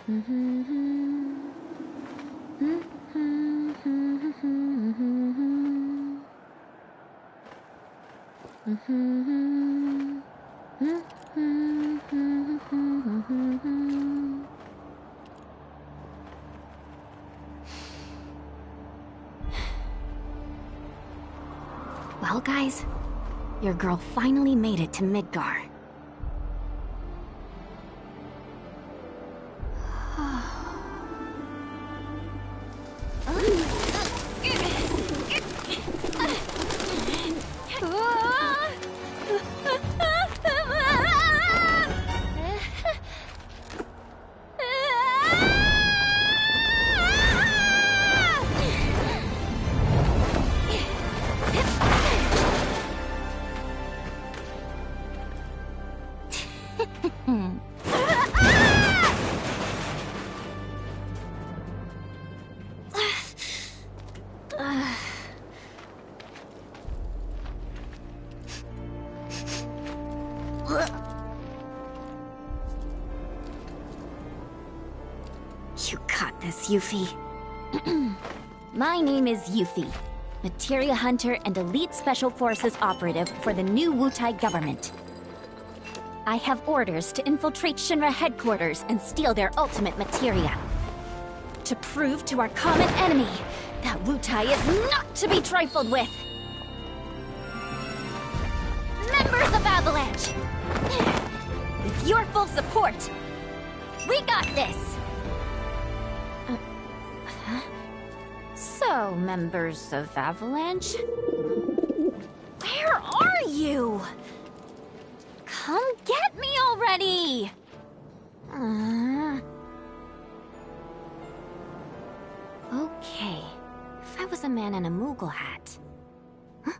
Well, guys, your girl finally made it to Midgar. You got this, Yuffie. My name is Yuffie, Materia Hunter and Elite Special Forces operative for the new Wutai government. I have orders to infiltrate Shinra headquarters and steal their ultimate materia. To prove to our common enemy that Wutai is not to be trifled with. Members of Avalanche! With your full support, we got this! So, members of Avalanche? Where are you? Come get me already! Okay, if I was a man in a Moogle hat... Huh?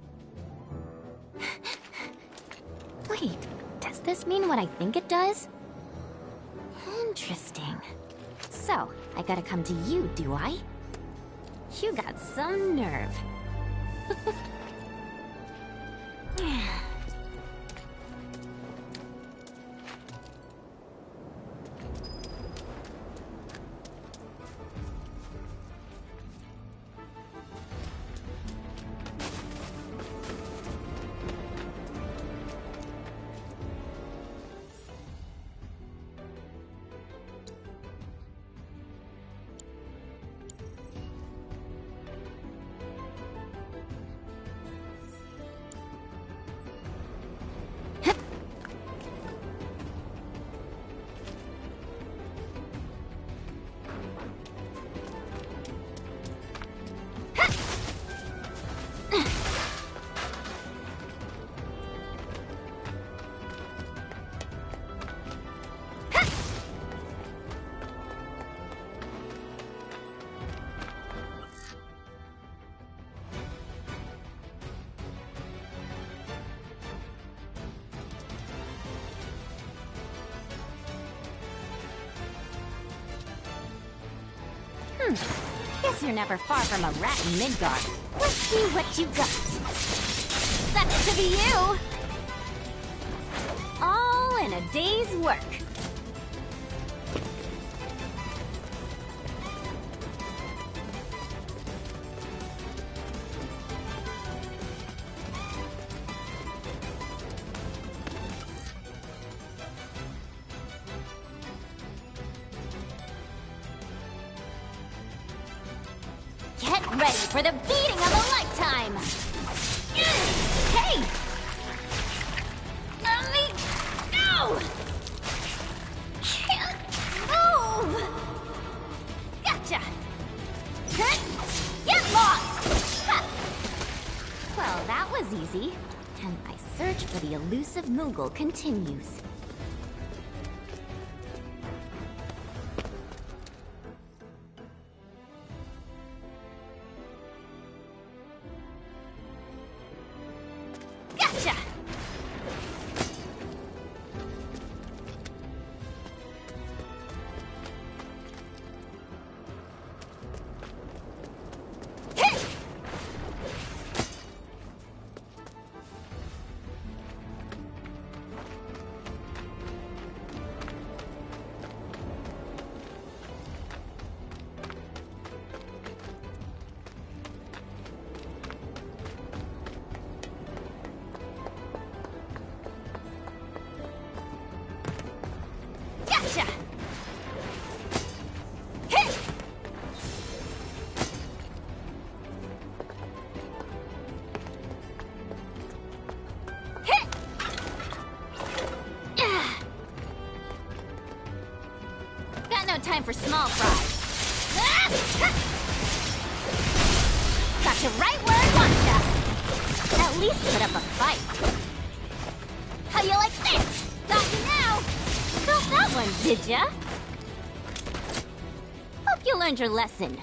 Wait, does this mean what I think it does? Interesting. So, I gotta come to you, do I? You got some nerve. Guess you're never far from a rat in Midgar. Let's see what you got. Sucks to be you! All in a day's work. Get ready for the beating of a lifetime! Hey! Let me go! Can't move! Gotcha! Get lost! Ha! Well, that was easy. And my search for the elusive Moogle continues. Gotcha! for small fry. Got you right where I want ya. At least put up a fight. How you like this? Got you now. Felt that one, did ya? Hope you learned your lesson.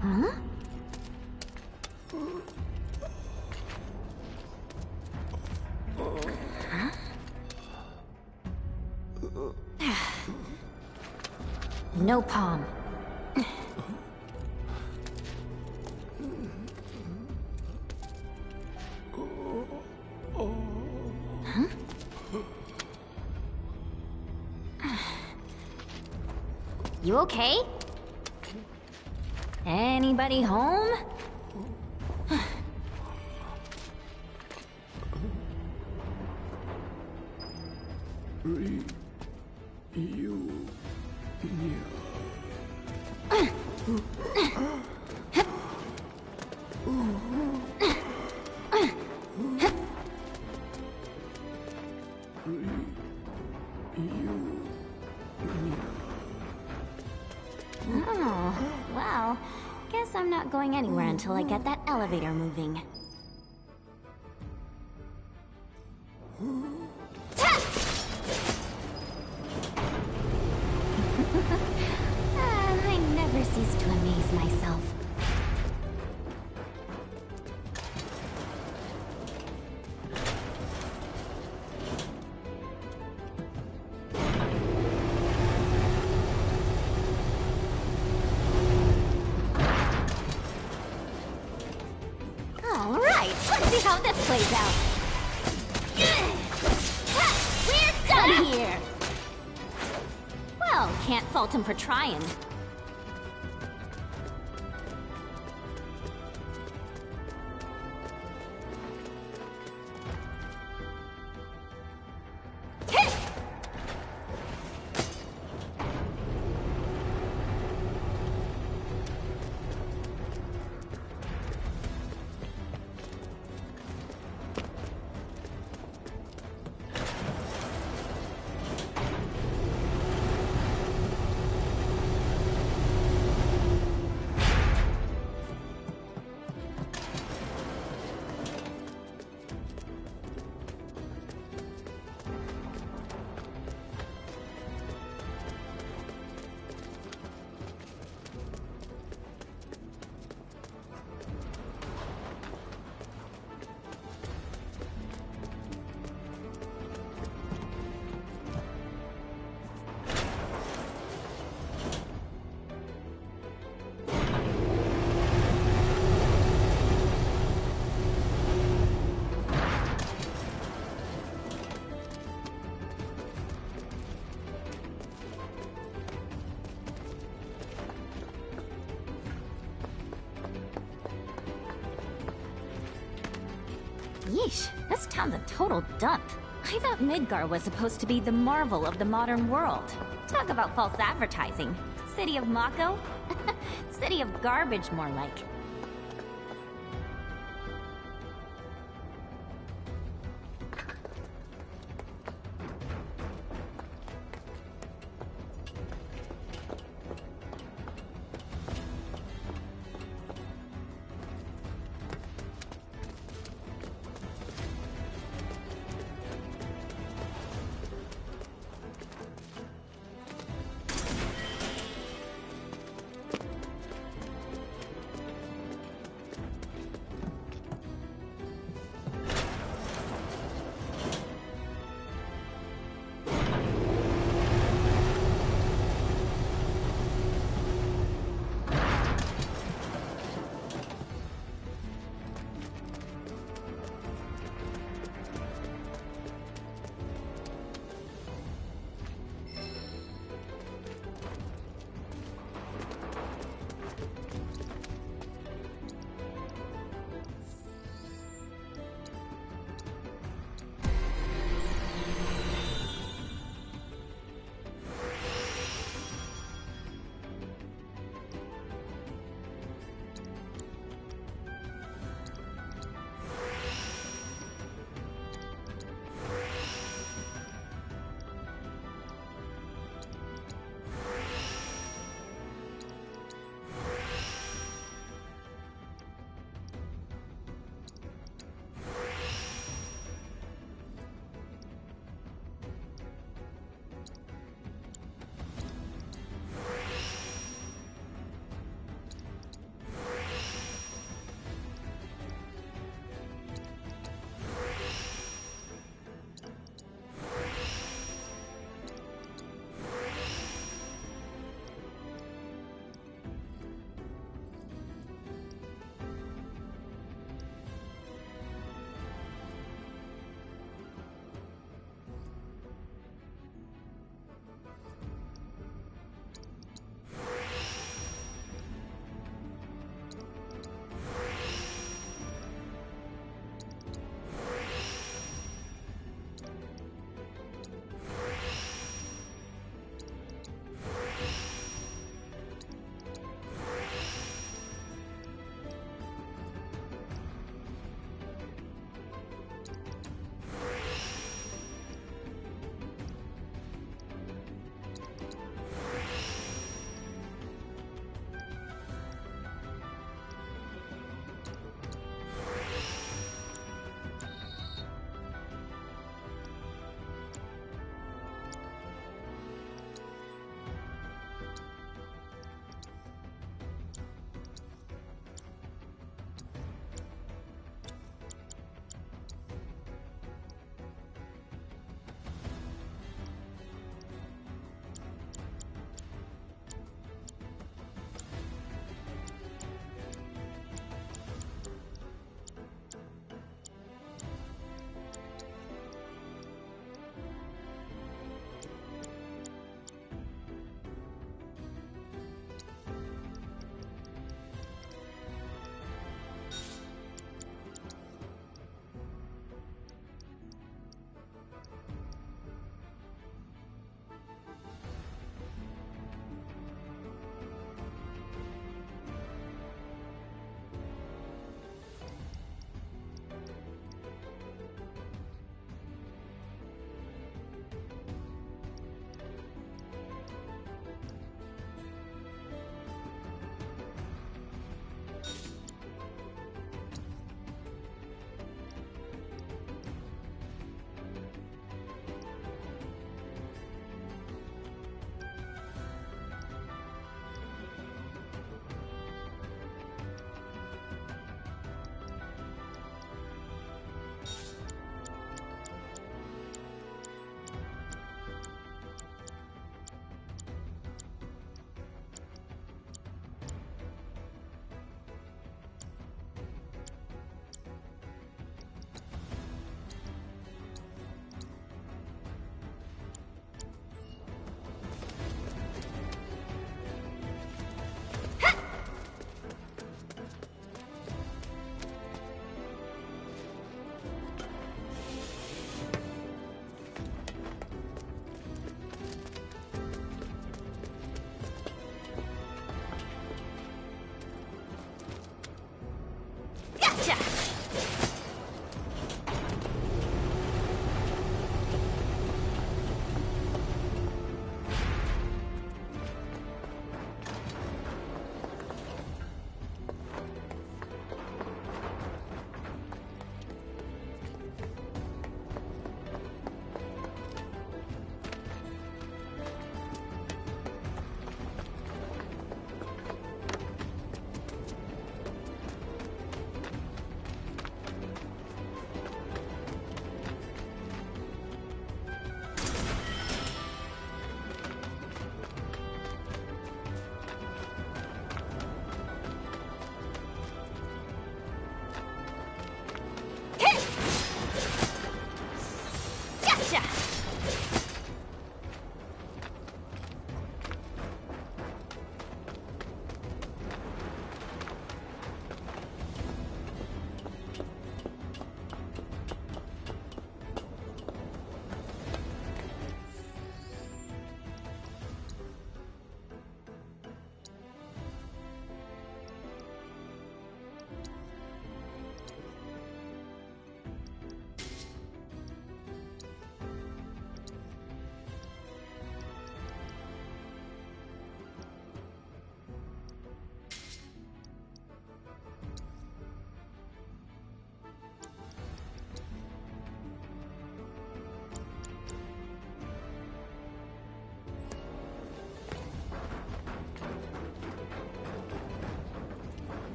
Huh? No palm. You okay? Anybody home? Oh, well, guess I'm not going anywhere until I get that elevator moving. I never cease to amaze myself. All right, let's see how this plays out. We're done here. Well, can't fault him for trying. Yeesh, this town's a total dump. I thought Midgar was supposed to be the marvel of the modern world. Talk about false advertising. City of Mako? City of garbage, more like.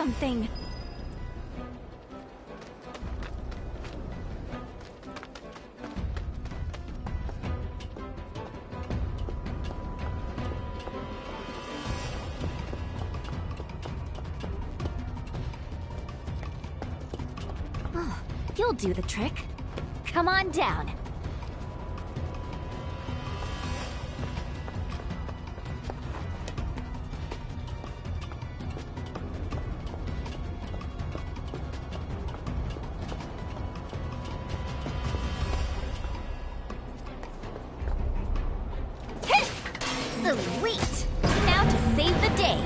something. Oh, you'll do the trick. Come on down. Sweet! Now to save the day.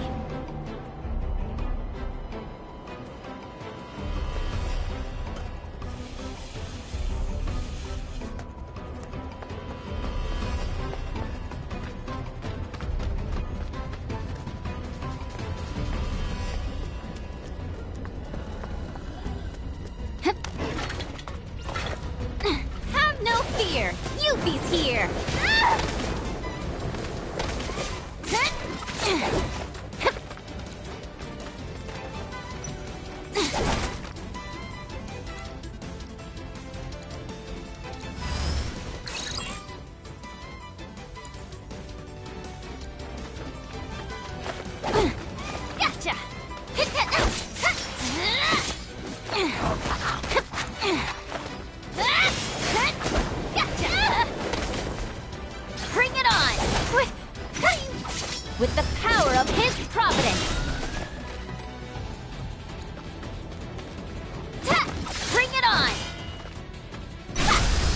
Have no fear! Yuffie's here! Gotcha! Gotcha! Bring it on! With the power of his providence! Bring it on!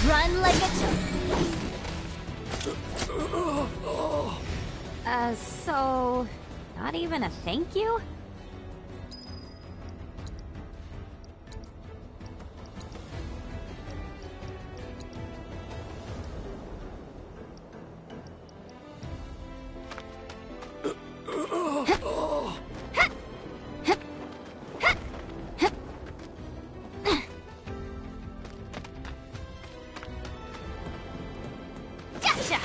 Run like a... so... not even a thank you? Gotcha!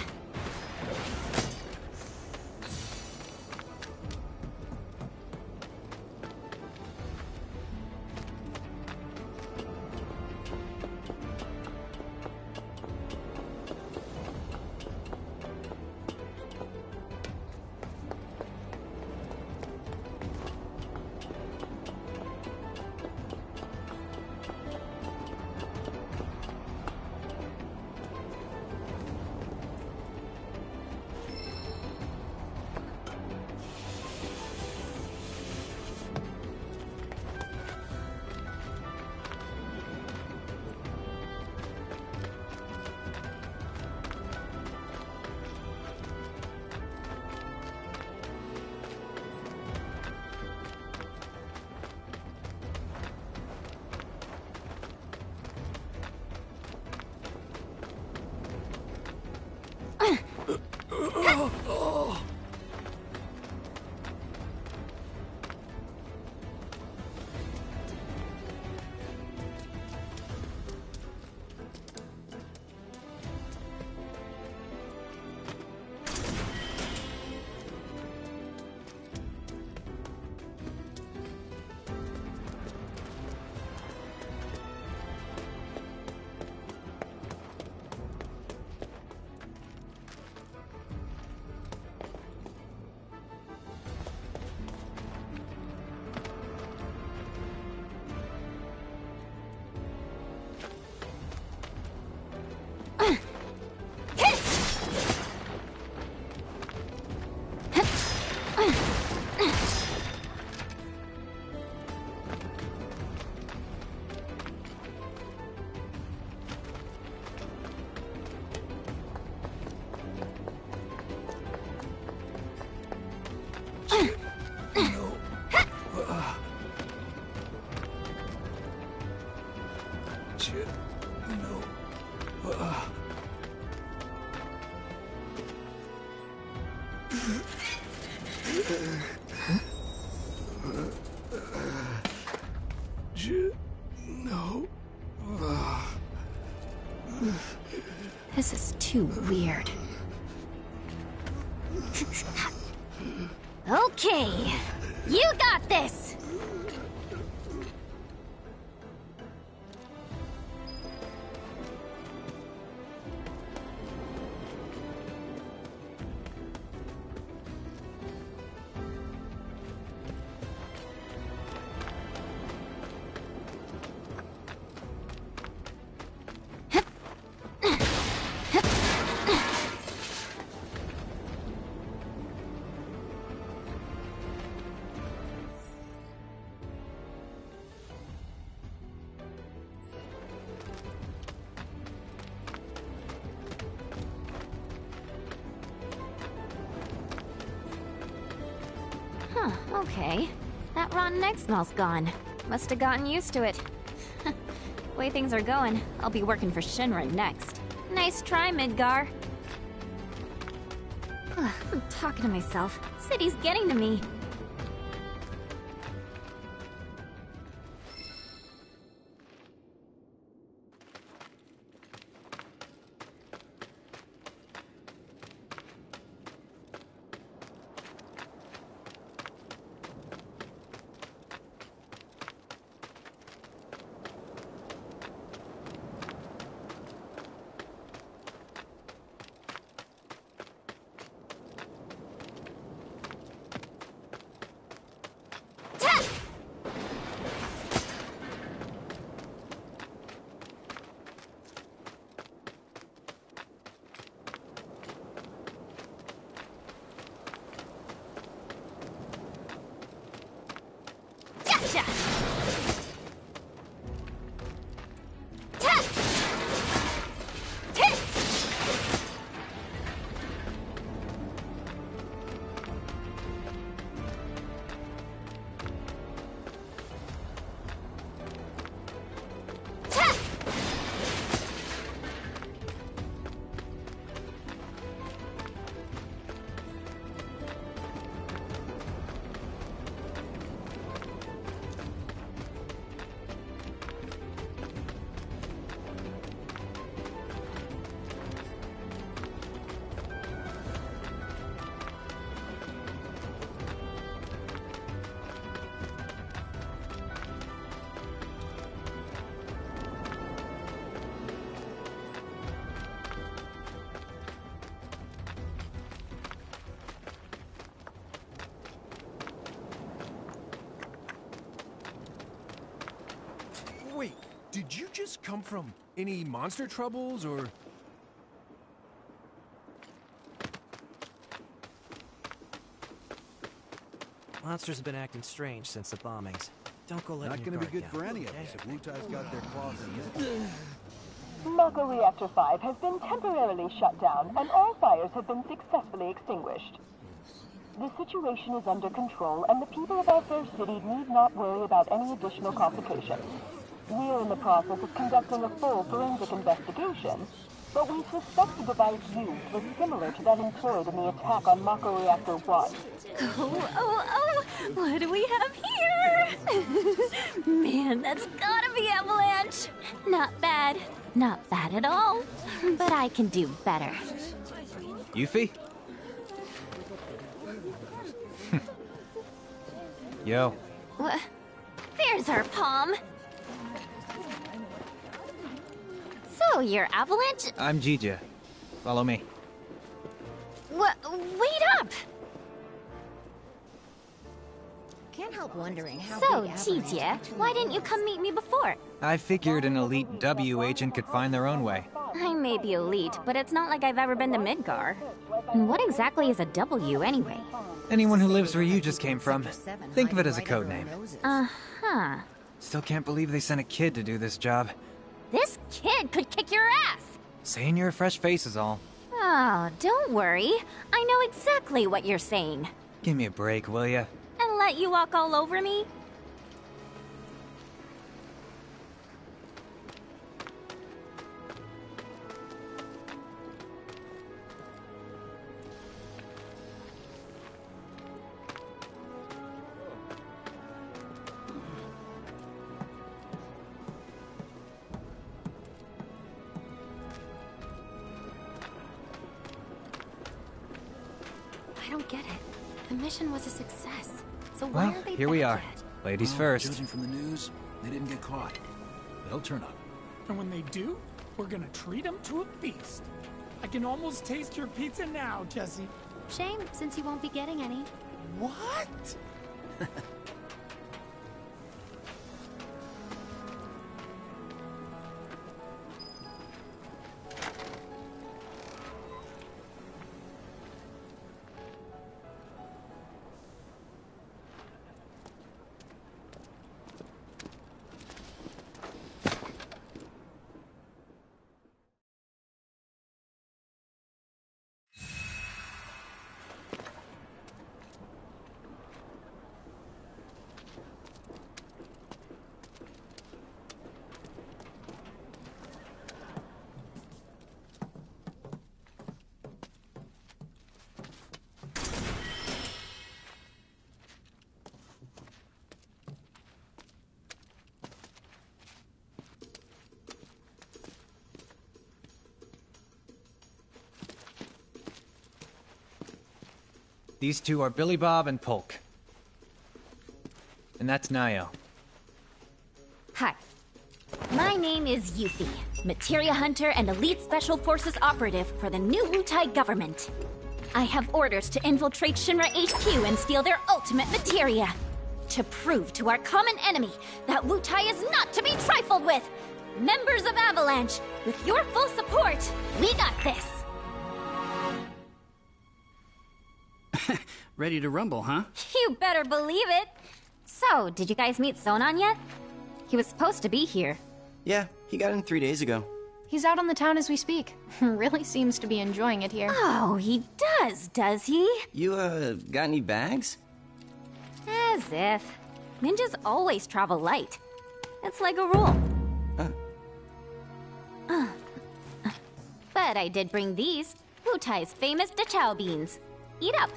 No. This is too weird. Okay, you got this! Okay. That rotten egg smell's gone. Must have gotten used to it. Way things are going, I'll be working for Shinra next. Nice try, Midgar. I'm talking to myself. City's getting to me. Wait, did you just come from any monster troubles, or...? Monsters have been acting strange since the bombings. Don't go letting Not your gonna be guard good down, for any of okay? us if Wutai's got their claws in this. Mako Reactor 5 has been temporarily shut down, and all fires have been successfully extinguished. The situation is under control, and the people of our fair city need not worry about any additional complications. We are in the process of conducting a full forensic investigation, but we suspect the device used was similar to that employed in the attack on Mako Reactor 1. Oh, what do we have here? Man, that's gotta be Avalanche. Not bad. Not bad at all. But I can do better. Yuffie? Yo. There's our palm. So, you're Avalanche? I'm Jija. Follow me. Wait up! Can't help wondering how So, big Avalanche Jija, actually why didn't you is. come meet me before? I figured an elite W agent could find their own way. I may be elite, but it's not like I've ever been to Midgar. And what exactly is a W, anyway? Anyone who lives where you just came from. Think of it as a code name. Uh-huh. Still can't believe they sent a kid to do this job. This kid could kick your ass! Saying you're a fresh face is all. Oh, don't worry. I know exactly what you're saying. Give me a break, will ya? And let you walk all over me? I don't get it. The mission was a success. So why Well, are they here we back are. yet? Ladies Well, first. Judging from the news, they didn't get caught. They'll turn up. And when they do, we're gonna treat them to a feast. I can almost taste your pizza now, Jesse. Shame, since you won't be getting any. What? These two are Billy Bob and Polk. And that's Nio. Hi. My name is Yuffie, Materia Hunter and Elite Special Forces Operative for the new Wutai government. I have orders to infiltrate Shinra HQ and steal their ultimate materia. To prove to our common enemy that Wutai is not to be trifled with. Members of Avalanche, with your full support, we got this. Ready to rumble, huh? You better believe it. So, did you guys meet Sonon yet? He was supposed to be here. Yeah, he got in 3 days ago. He's out on the town as we speak. Really seems to be enjoying it here. Oh, he does he? You, got any bags? As if. Ninjas always travel light. It's like a rule. But I did bring these, Wutai's famous Dachao beans. Eat up.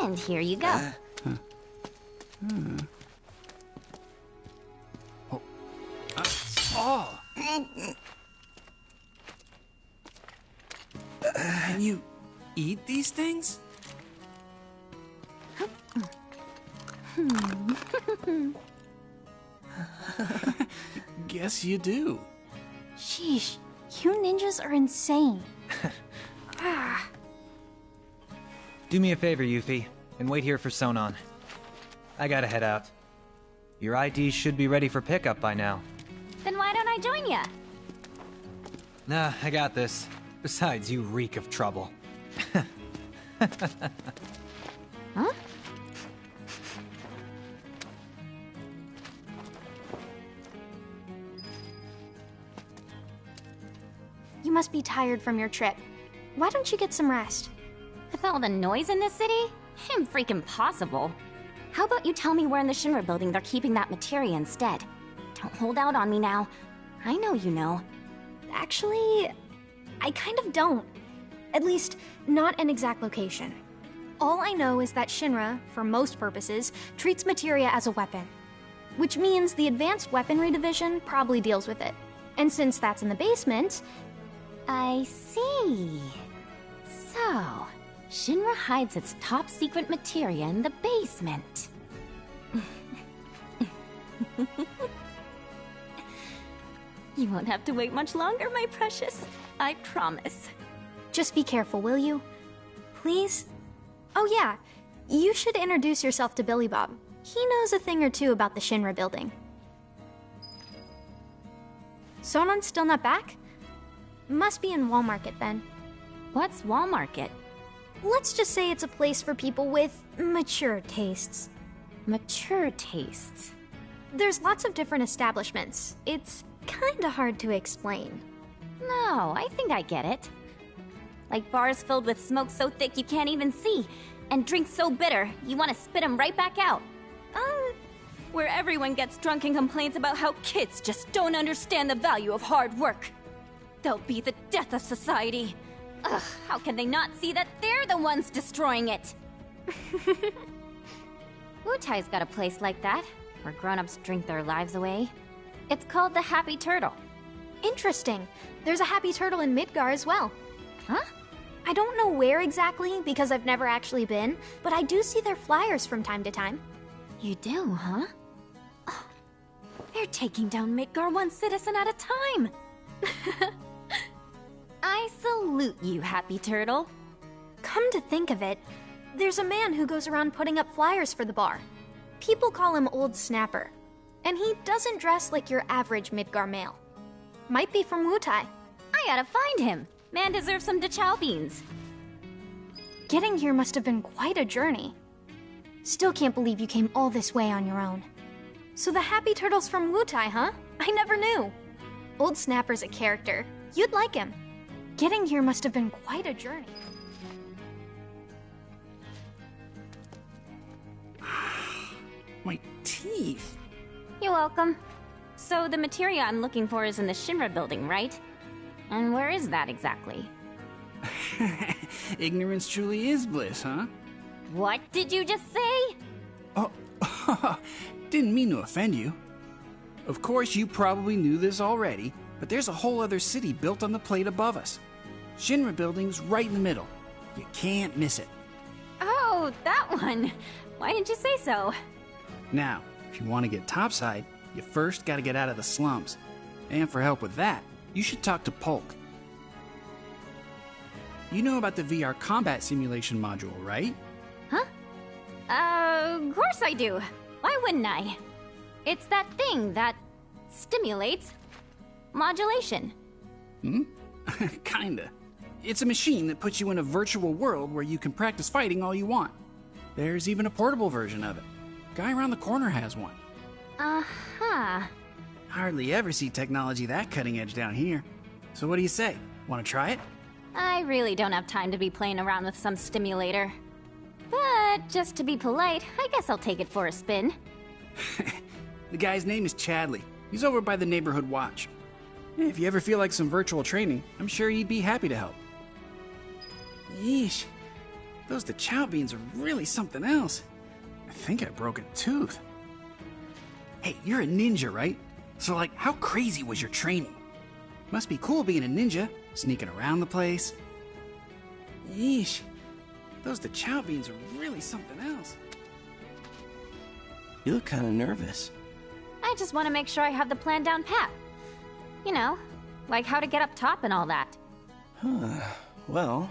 And here you go. Can you eat these things? Guess you do. Sheesh, you ninjas are insane. Do me a favor, Yuffie, and wait here for Sonon. I gotta head out. Your IDs should be ready for pickup by now. Then why don't I join ya? Nah, I got this. Besides, you reek of trouble. Huh? You must be tired from your trip. Why don't you get some rest? With all the noise in this city? Impossible. How about you tell me where in the Shinra building they're keeping that materia instead? Don't hold out on me now. I know you know. Actually, I kind of don't. At least, not an exact location. All I know is that Shinra, for most purposes, treats materia as a weapon. Which means the Advanced Weaponry Division probably deals with it. And since that's in the basement... I see. So, Shinra hides its top secret materia in the basement. You won't have to wait much longer, my precious. I promise. Just be careful, will you? Please? Oh yeah, you should introduce yourself to Billy Bob. He knows a thing or two about the Shinra building. Sonon's still not back? Must be in Wall Market then. What's Wall Market? Let's just say it's a place for people with mature tastes. Mature tastes. There's lots of different establishments. It's kinda hard to explain. No, I think I get it. Like bars filled with smoke so thick you can't even see, and drinks so bitter you want to spit them right back out. Where everyone gets drunk and complains about how kids just don't understand the value of hard work. They'll be the death of society. Ugh, how can they not see that they're the ones destroying it? Wutai's got a place like that, where grown-ups drink their lives away. It's called the Happy Turtle. Interesting. There's a Happy Turtle in Midgar as well. Huh? I don't know where exactly, because I've never actually been, but I do see their flyers from time to time. You do, huh? Oh, they're taking down Midgar one citizen at a time. I salute you, Happy Turtle. Come to think of it, there's a man who goes around putting up flyers for the bar. People call him Old Snapper, and he doesn't dress like your average Midgar male. Might be from Wutai. I gotta find him. Man deserves some Dachao beans. Getting here must have been quite a journey. Still can't believe you came all this way on your own. So the Happy Turtle's from Wutai, huh? I never knew. Old Snapper's a character. You'd like him. Getting here must have been quite a journey. My teeth. You're welcome. So the materia I'm looking for is in the Shinra building, right? And where is that exactly? Ignorance truly is bliss, huh? What did you just say? Oh, didn't mean to offend you. Of course, you probably knew this already, but there's a whole other city built on the plate above us. Shinra building's right in the middle. You can't miss it. Oh, Oh, that one. Why didn't you say so? Now, if you want to get topside, you first gotta get out of the slums. And for help with that, you should talk to Polk. You know about the VR combat simulation module, right? Huh? Of course I do. Why wouldn't I? It's that thing that stimulates modulation. Kinda. It's a machine that puts you in a virtual world where you can practice fighting all you want. There's even a portable version of it. Guy around the corner has one. Uh-huh. Hardly ever see technology that cutting edge down here. So what do you say? Want to try it? I really don't have time to be playing around with some stimulator. But just to be polite, I guess I'll take it for a spin. The guy's name is Chadley. He's over by the neighborhood watch. If you ever feel like some virtual training, I'm sure he'd be happy to help. Yeesh. Those DeChow beans are really something else. I think I broke a tooth. Hey, you're a ninja, right? So, like, how crazy was your training? Must be cool being a ninja, sneaking around the place. Yeesh. Those DeChow beans are really something else. You look kind of nervous. I just want to make sure I have the plan down pat. You know, like how to get up top and all that. Well,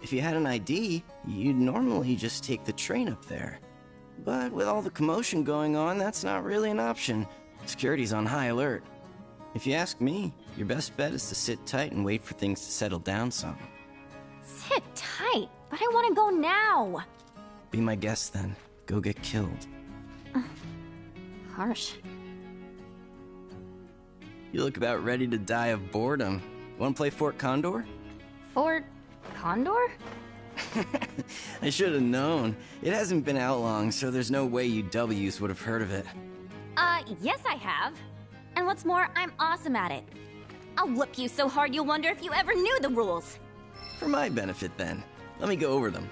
if you had an ID, you'd normally just take the train up there. But with all the commotion going on, that's not really an option. Security's on high alert. If you ask me, your best bet is to sit tight and wait for things to settle down some. Sit tight, but I want to go now. Be my guest then. Go get killed. Harsh. You look about ready to die of boredom. Want to play Fort Condor? Fort Condor? I should have known. It hasn't been out long, so there's no way you W's would have heard of it. Yes I have. And what's more, I'm awesome at it. I'll whoop you so hard you'll wonder if you ever knew the rules. For my benefit, then. Let me go over them.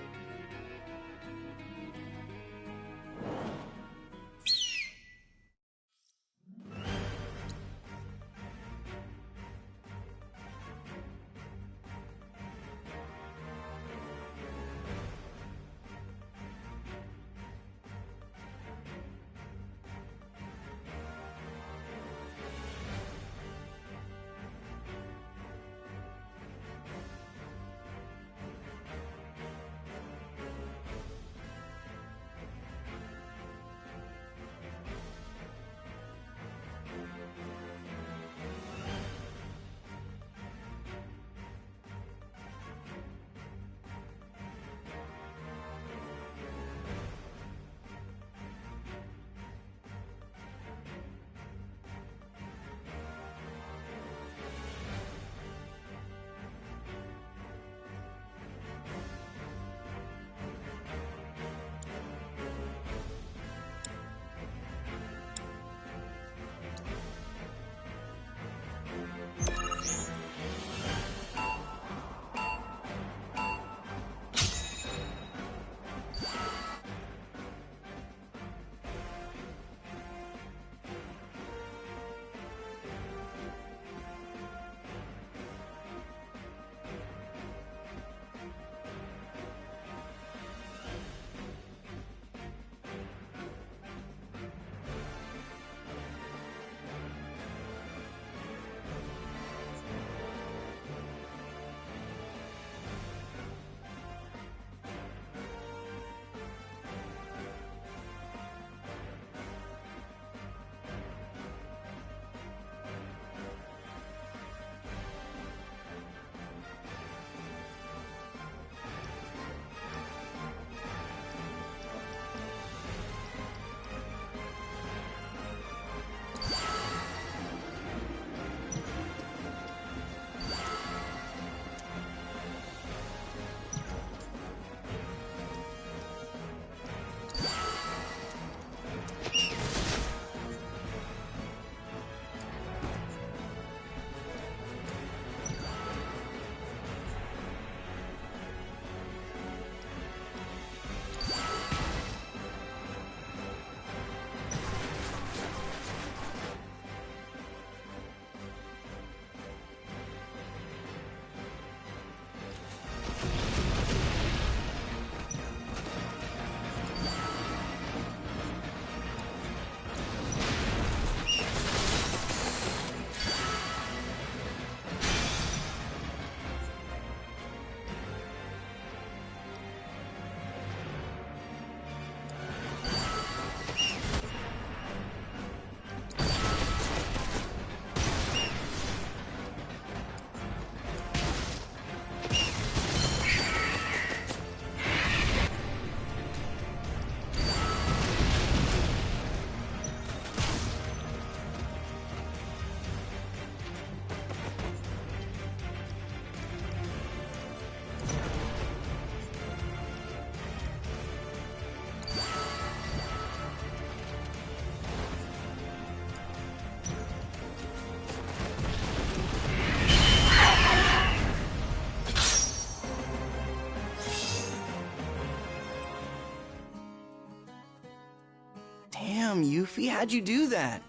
how'd you do that?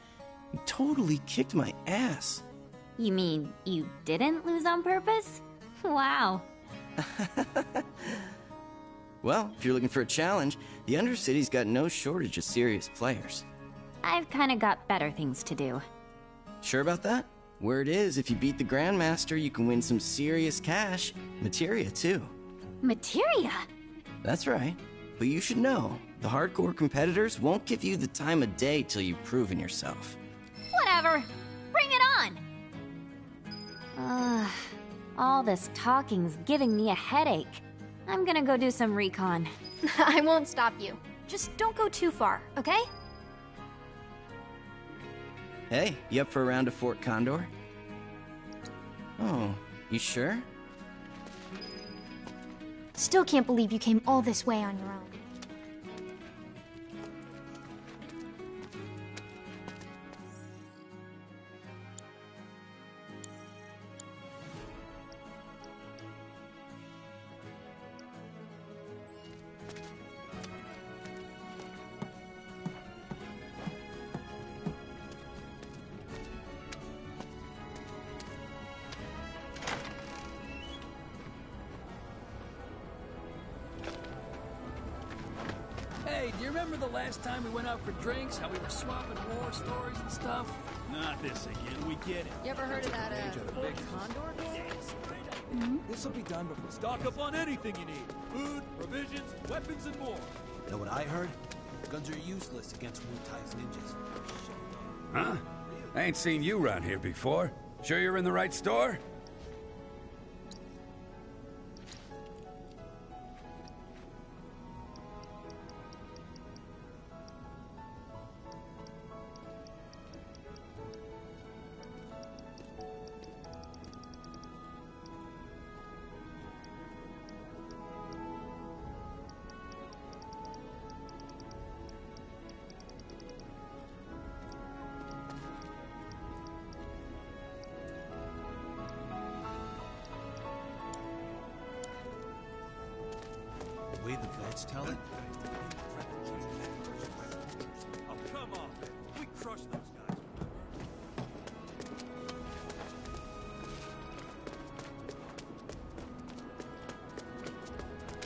You totally kicked my ass. You mean you didn't lose on purpose? Wow. Well, if you're looking for a challenge, the Undercity's got no shortage of serious players. I've kinda got better things to do. Sure about that? Word is, if you beat the Grandmaster, you can win some serious cash. Materia, too. Materia? That's right. But you should know, the hardcore competitors won't give you the time of day till you've proven yourself. Whatever. Bring it on! All this talking's giving me a headache. I'm gonna go do some recon. I won't stop you. Just don't go too far, okay? Hey, you up for a round of Fort Condor? Oh, you sure? Still can't believe you came all this way on your own. Hey, do you remember the last time we went out for drinks? How we were swapping war stories and stuff? Not this again, we get it. You ever heard of that, Fort Condor game? This'll be done before. Stock up on anything you need. Food, provisions, weapons, and more. You know what I heard? Guns are useless against Wu-Tai's ninjas. Huh? I ain't seen you around here before. Sure you're in the right store? The way the vets tell it? Oh, come on. We crushed those guys.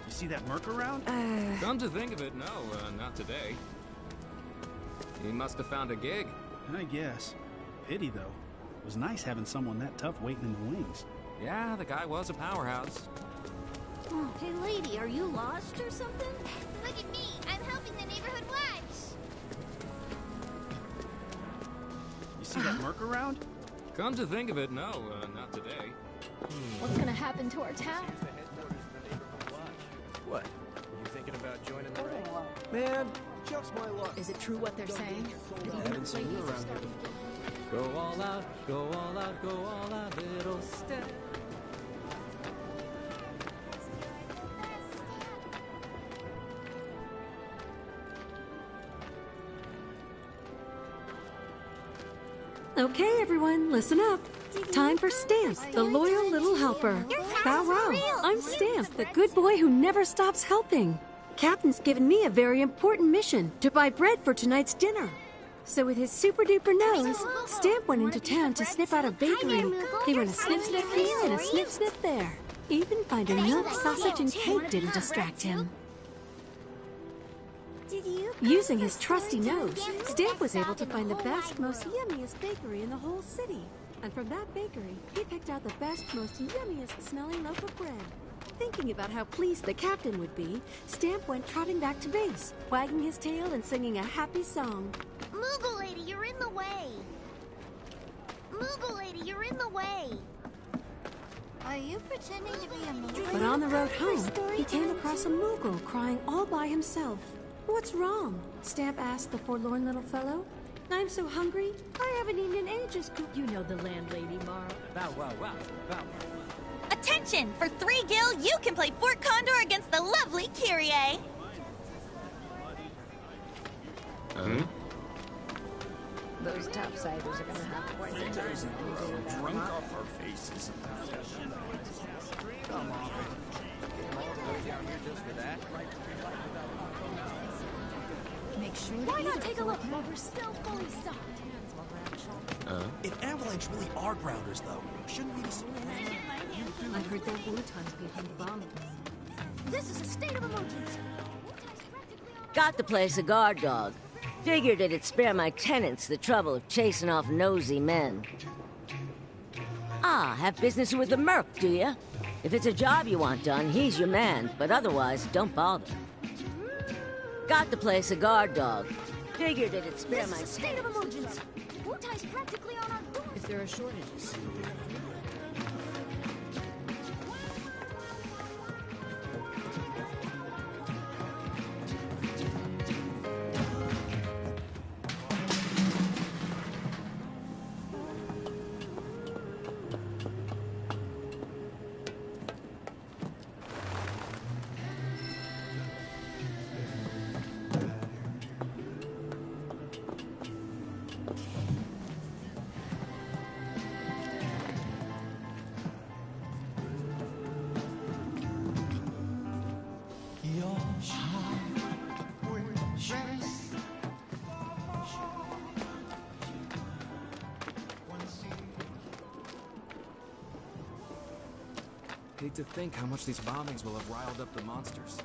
You see that merc around? Come to think of it, no, not today. He must have found a gig. I guess. Pity, though. It was nice having someone that tough waiting in the wings. Yeah, the guy was a powerhouse. Oh, hey lady, are you lost or something? Look at me, I'm helping the neighborhood watch. You see that merc around? Come to think of it, no, not today. What's gonna happen to our town? What? You thinking about joining the ranks? Man, just my luck. Is it true what they're saying? I haven't seen you around here before. Go all out, go all out, go all out, little step. Okay, everyone, listen up. Time for Stamp, the loyal little helper. Bow wow, I'm Stamp, the good boy who never stops helping. Captain's given me a very important mission, to buy bread for tonight's dinner. So with his super-duper nose, Stamp went into town to sniff out a bakery. He went a sniff-sniff here and a sniff-sniff there. Even finding milk, sausage, and cake didn't distract him. Using his trusty nose, Stamp was able to find the best, most yummiest bakery in the whole city. And from that bakery, he picked out the best, most yummiest smelling loaf of bread. Thinking about how pleased the captain would be, Stamp went trotting back to base, wagging his tail and singing a happy song. Moogle lady, you're in the way. Moogle lady, you're in the way. Are you pretending to be a Moogle? But on the road home, he came across a Moogle crying all by himself. What's wrong? Stamp asked the forlorn little fellow. I'm so hungry, I haven't eaten in ages. You know the landlady, Marl. Bow wow wow, bow wow. Attention! For 3 gil, you can play Fort Condor against the lovely Kyrie. Those topsiders are gonna have quite a time. Drunk off our faces. Come on. Came all the way down here just for that? Make sure Why not take a look while we're still fully stocked? If Avalanche really are grounders, though, shouldn't we just... I heard their Wu-Tai's behind the bombings. This is a state of emergency. Got to play cigar dog. Figured it'd spare my tenants the trouble of chasing off nosy men. Ah, have business with the Merc, do ya? If it's a job you want done, he's your man, but otherwise, don't bother. Got to play cigar dog. Figured it'd spare my... This is a state of emergency. Wu-Tai's practically on our doorstep. Is there a shortage? Hate to think how much these bombings will have riled up the monsters.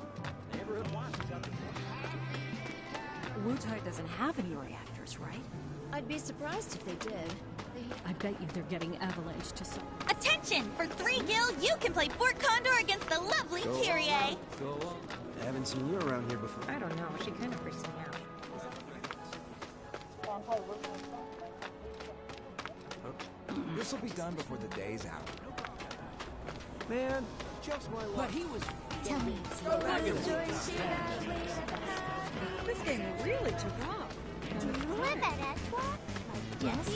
Neighborhood watch got the... Wu-Tai doesn't have any reactors, right? I'd be surprised if they did. I bet you they're getting Avalanche to some... Attention! For 3 gil, you can play Fort Condor against the lovely Kyrie. Go on. I haven't seen you around here before. I don't know, she kind of freaks me out. This'll be done before the day's out. Man, just my luck. But he was... Tell me. This game really took off. Do you live at Edgewater? Yes.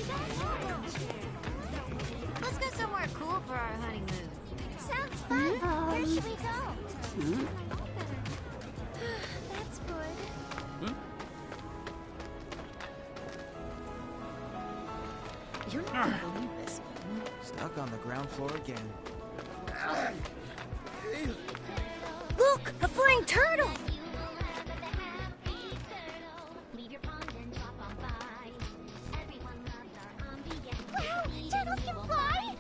Let's go somewhere cool for our honeymoon. Sounds fun. Where should we go? That's good. You're not gonna believe this. Stuck on the ground floor again. Look! A flying turtle! Wow! Turtles can fly!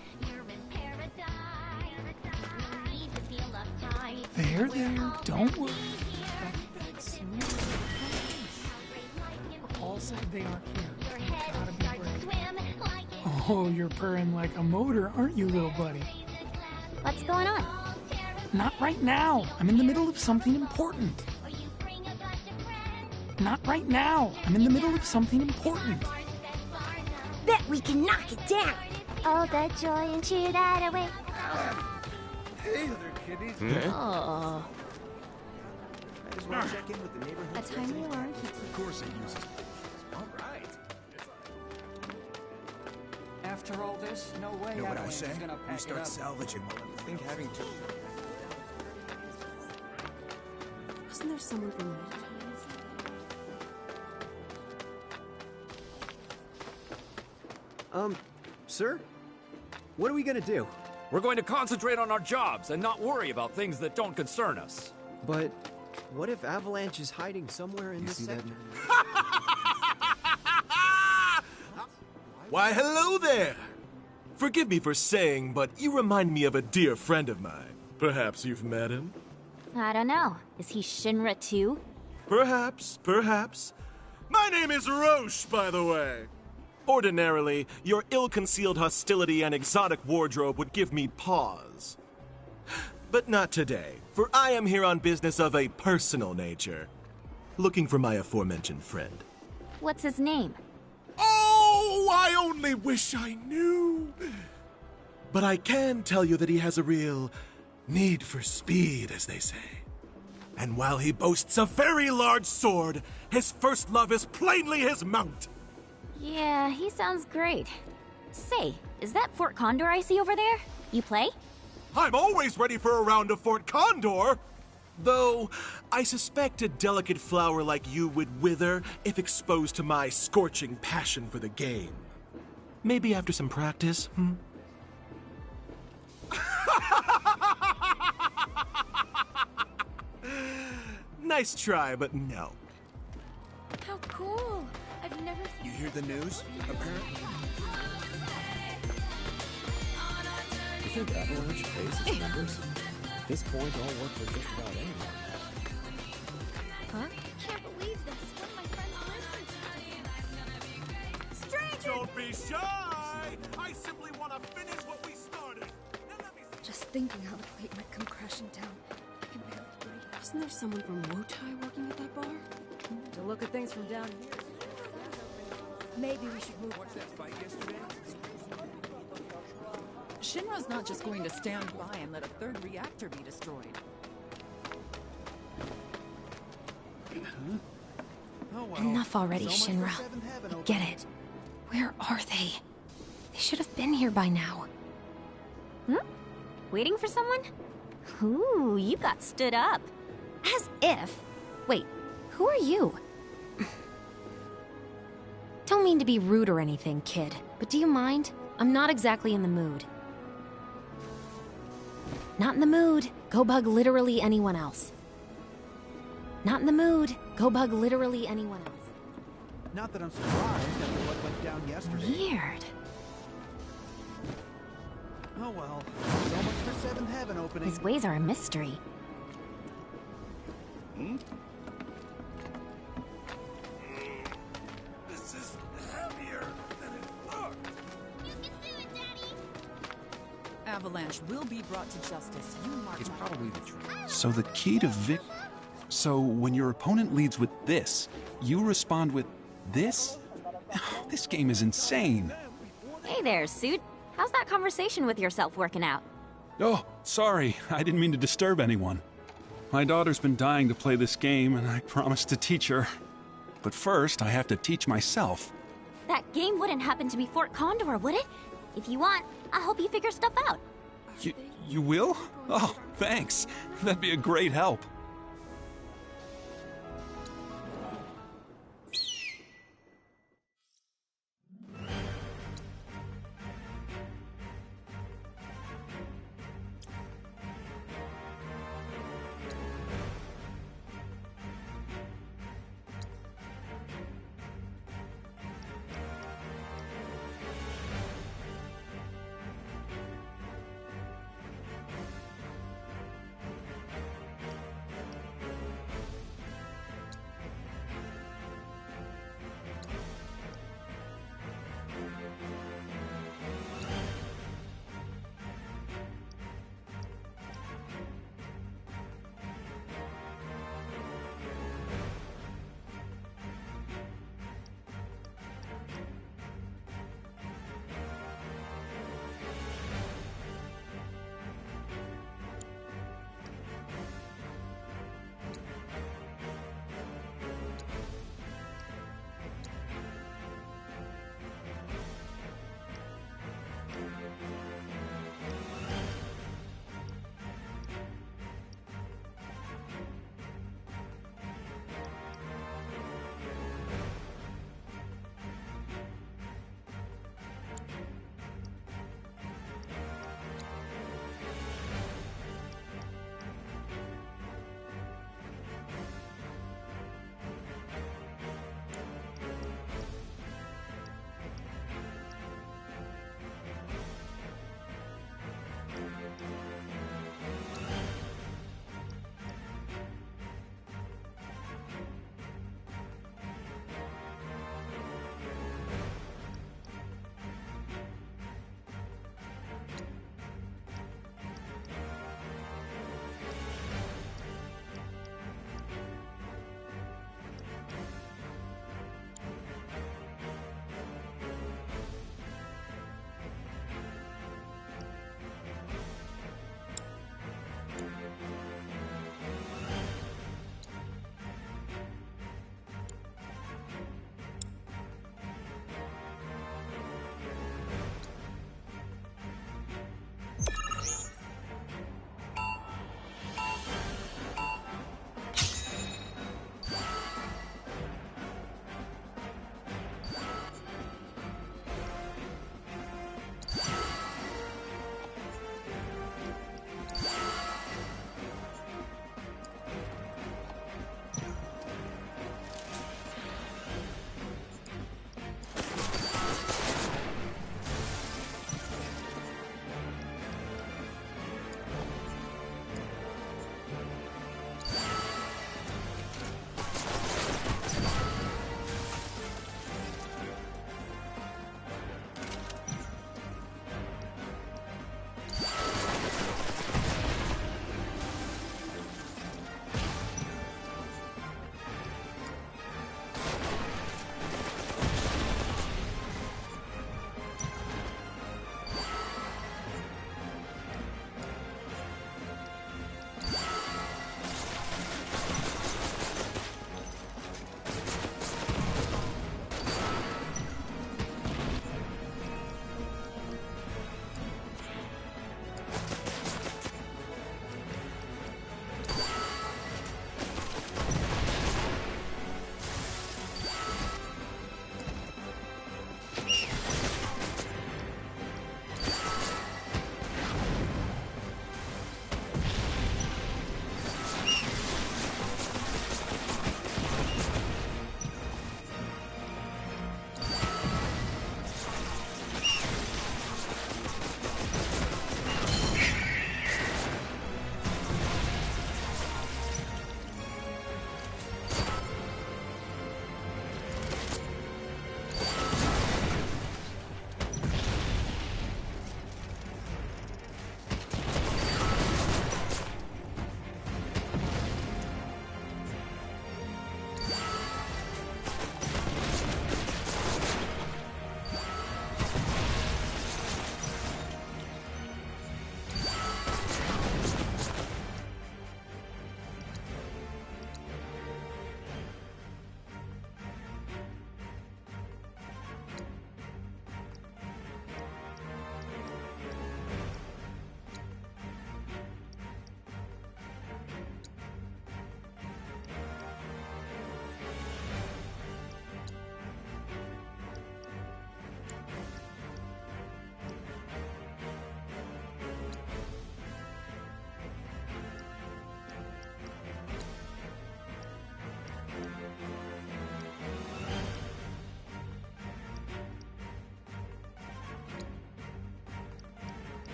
There, don't worry. Paul said they aren't here. You gotta be brave. Oh, you're purring like a motor, aren't you, little buddy? What's going on? Not right now. I'm in the middle of something important. Not right now. I'm in the middle of something important. Bet we can knock it down! All the joy and cheer that away. Hey there, kiddies. Oh. I just want to check in with the neighborhood. A timely alarm keeps the... Of course it uses. All right. After all this, no way. Know what I Avalanche say? is gonna We pack start it up. salvaging what we think having to. Wasn't there someone from Wu-Tai? Sir? What are we gonna do? We're going to concentrate on our jobs and not worry about things that don't concern us. But what if Avalanche is hiding somewhere in this sector? Why, hello there! Forgive me for saying, but you remind me of a dear friend of mine. Perhaps you've met him? I don't know. Is he Shinra too? Perhaps, perhaps. My name is Roche, by the way. Ordinarily, your ill-concealed hostility and exotic wardrobe would give me pause. But not today, for I am here on business of a personal nature. Looking for my aforementioned friend. What's his name? Oh, I only wish I knew. But I can tell you that he has a real need for speed, as they say. And while he boasts a very large sword, his first love is plainly his mount. Yeah, he sounds great. Say, is that Fort Condor I see over there? You play? I'm always ready for a round of Fort Condor. Though, I suspect a delicate flower like you would wither if exposed to my scorching passion for the game. Maybe after some practice, Nice try, but no. How cool! I've never seen. You hear the news? Apparently. You think Avalanche pays its members? At this point, I'll work for just about anyone. Huh? Can't believe this. One of my friends lives. Stranger! Don't be shy! I simply want to finish what we started. Just thinking how the plate might come crashing down. I can barely breathe. Wasn't there someone from Wutai working at that bar? To look at things from down here. Maybe we should move. Watch that fight yesterday? Shinra's not just going to stand by and let a third reactor be destroyed. Oh, well. Enough already, So much Shinra. for Seventh Heaven, I get it. Where are they? They should have been here by now. Waiting for someone? Ooh, you got stood up. As if. Wait, who are you? Don't mean to be rude or anything, kid, but do you mind? I'm not exactly in the mood. Not in the mood. Go bug literally anyone else. Not in the mood. Go bug literally anyone else. Not that I'm surprised after what went down yesterday. Weird. Oh well. So much for Seventh Heaven opening. His ways are a mystery. This is heavier than it looked. You can do it, Daddy. Avalanche will be brought to justice. You mark It's my probably the words. truth. So the key to So when your opponent leads with this, you respond with this? This game is insane. Hey there, Suit. How's that conversation with yourself working out? Oh, sorry. I didn't mean to disturb anyone. My daughter's been dying to play this game, and I promised to teach her. But first, I have to teach myself. That game wouldn't happen to be Fort Condor, would it? If you want, I'll help you figure stuff out. You will? Oh, thanks. That'd be a great help.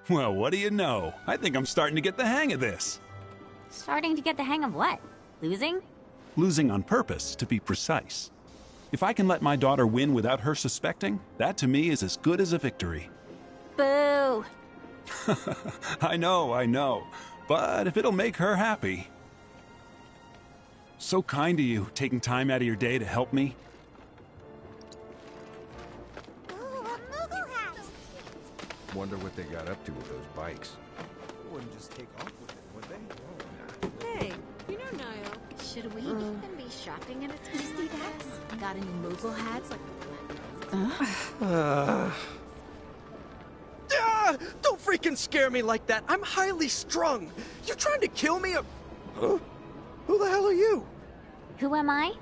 Well, what do you know? I think I'm starting to get the hang of this. Starting to get the hang of what? Losing? Losing on purpose, to be precise. If I can let my daughter win without her suspecting, that to me is as good as a victory. Boo! I know. But if it'll make her happy. So kind of you, taking time out of your day to help me. Wonder what they got up to with those bikes. Wouldn't just take off with it, would they? Hey, you know Niall. Should we even be shopping at a Tasty Dex? Got any mogul hats like Don't freaking scare me like that. I'm highly strung. You trying to kill me or... Huh? Who the hell are you? Who am I?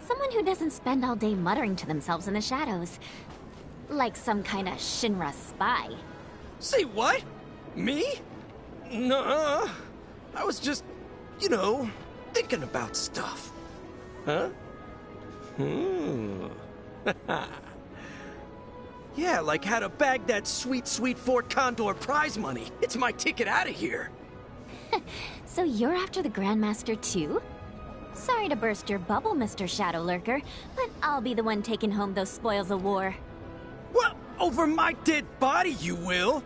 Someone who doesn't spend all day muttering to themselves in the shadows. Like some kind of Shinra spy. Say what? Me? Nuh-uh. I was just, you know, thinking about stuff. Huh? Yeah, like how to bag that sweet, sweet Fort Condor prize money. It's my ticket out of here. So you're after the Grandmaster too? Sorry to burst your bubble, Mr. Shadow Lurker, but I'll be the one taking home those spoils of war. Well, over my dead body, you will.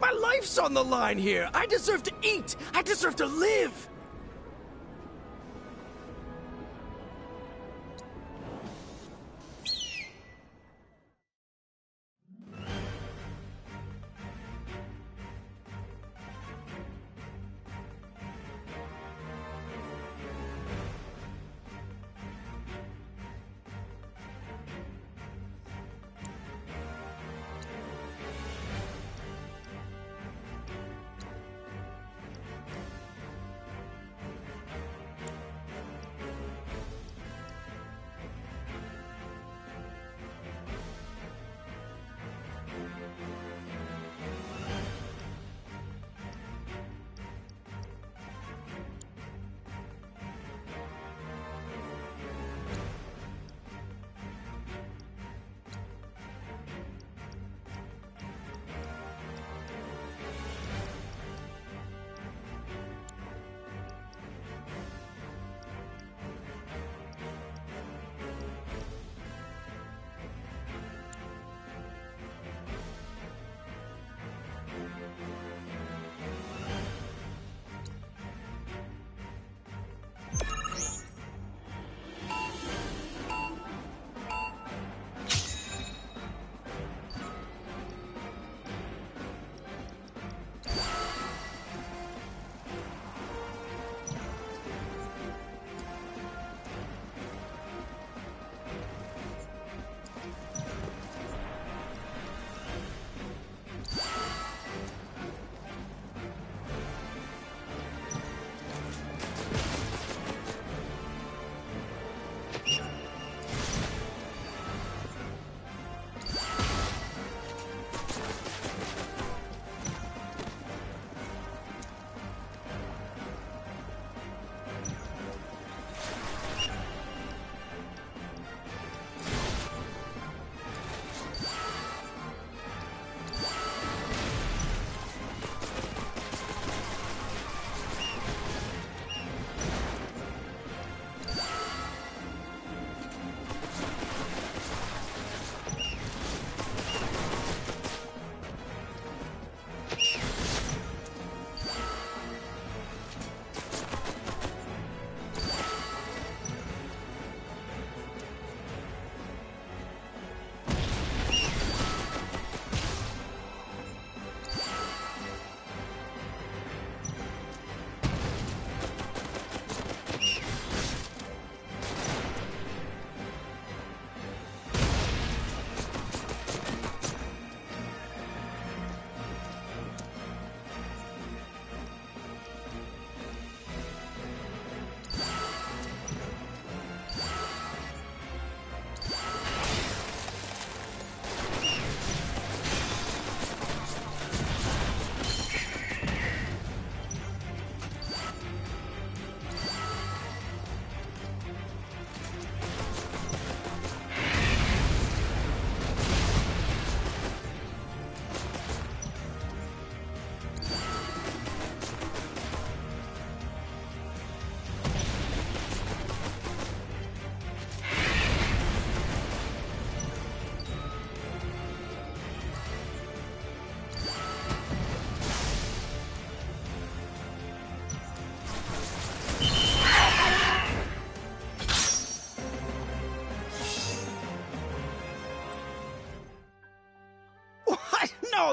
My life's on the line here. I deserve to eat. I deserve to live.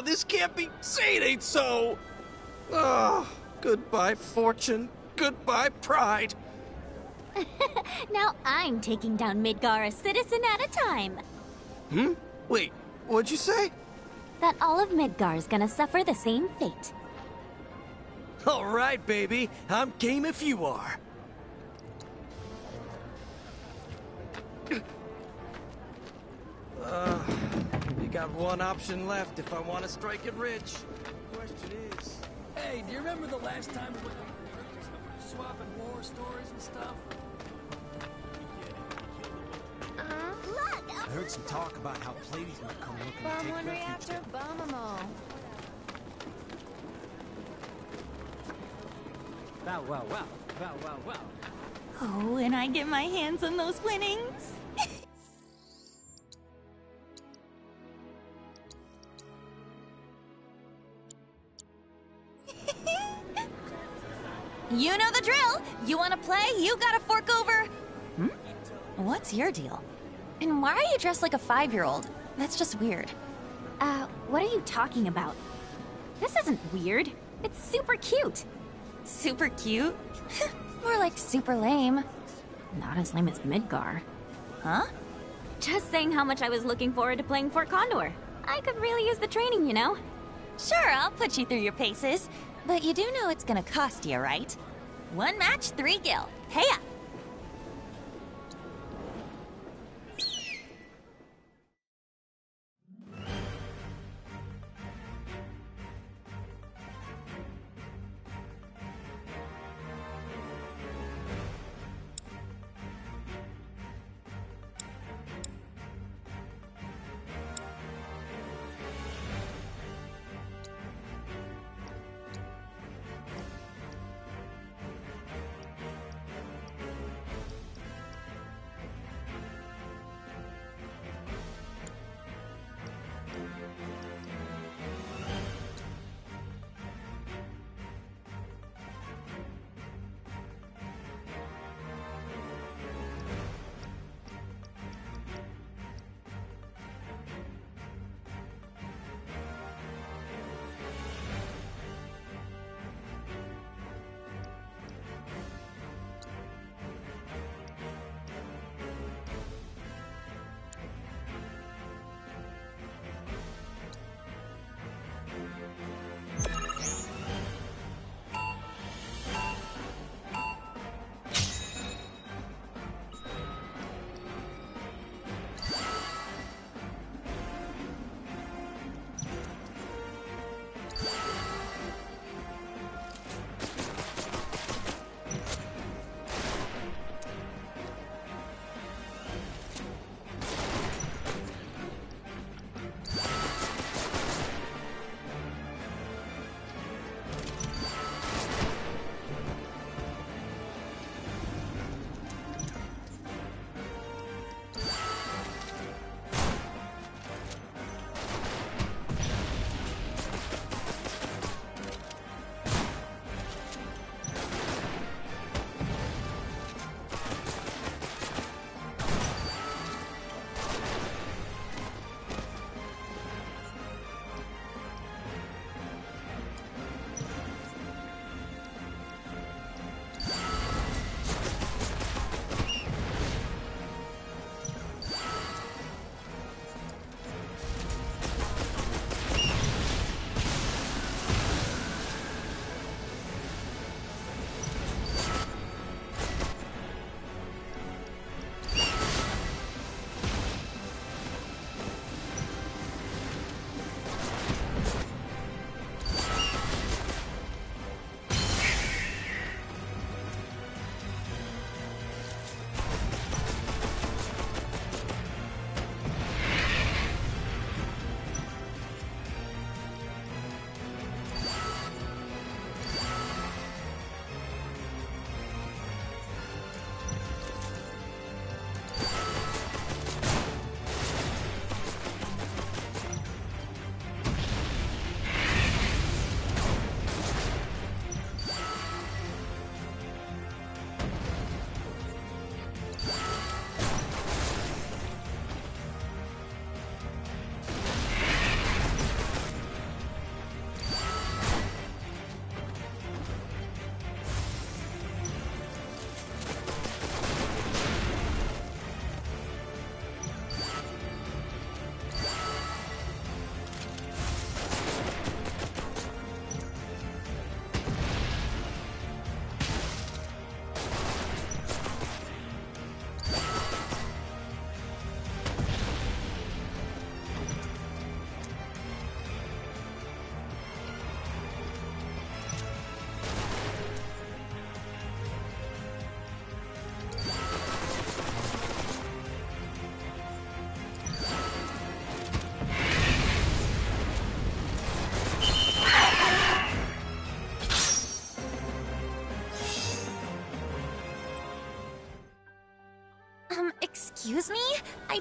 this can't be... Say it ain't so! Oh, goodbye, fortune. Goodbye, pride. Now I'm taking down Midgar a citizen at a time. Hmm? Wait, what'd you say? That all of Midgar's gonna suffer the same fate. All right, baby. I'm game if you are. You got one option left if I want to strike it rich. The question is... Hey, do you remember the last time we went out for drinks? How we were swapping war stories and stuff? Look! I heard some talk about how Pleiades might come looking to Bomb take one refuge. reactor, bomb 'em all. Wow, wow, wow. Wow, wow, wow. Oh, and I get my hands on those winnings. You know the drill. You want to play? You gotta fork over. What's your deal? And why are you dressed like a 5-year-old? That's just weird. What are you talking about? This isn't weird. It's super cute. Super cute? More like super lame. Not as lame as Midgar. Huh? Just saying how much I was looking forward to playing Fort Condor. I could really use the training, you know? Sure, I'll put you through your paces. But you do know it's gonna cost you, right? 1 match, 3 gil. Hey up!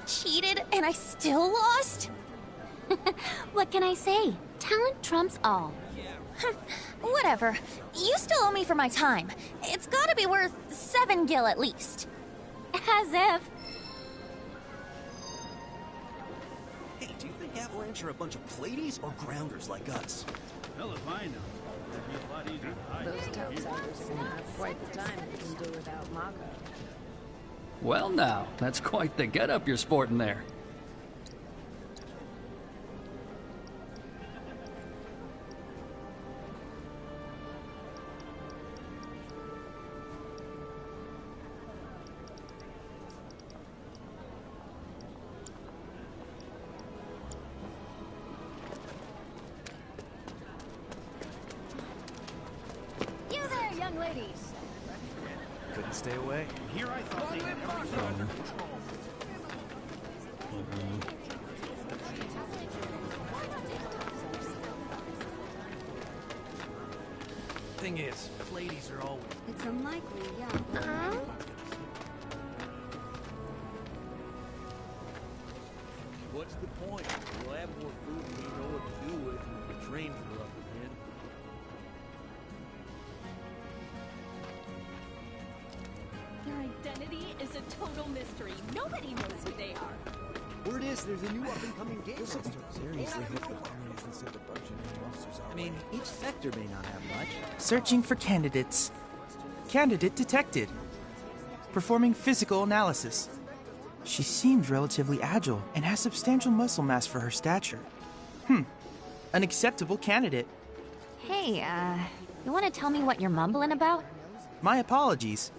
cheated and I still lost? What can I say? Talent trumps all. Whatever. You still owe me for my time. It's gotta be worth 7 gil at least. As if. Hey, do you think Avalanche are a bunch of platies or grounders like us? Hell if I know. It'd be a lot easier to hide. Those outsiders didn't have quite the time they can do without Mako. Well now, that's quite the getup you're sporting there. You there, young ladies. Couldn't stay away. Here I thought they had everything under control. Thing is, ladies are always... It's unlikely, yeah. What's the point? We'll have more food and we know what to do with when the trains are up again. Their identity is a total mystery. Nobody knows who they are. Word is there's a new up-and-coming game. Seriously hope the army hasn't sent a bunch of new officers out. I mean, each sector may not have much. Searching for candidates. Candidate detected. Performing physical analysis. She seems relatively agile and has substantial muscle mass for her stature. An acceptable candidate. Hey, you want to tell me what you're mumbling about? My apologies.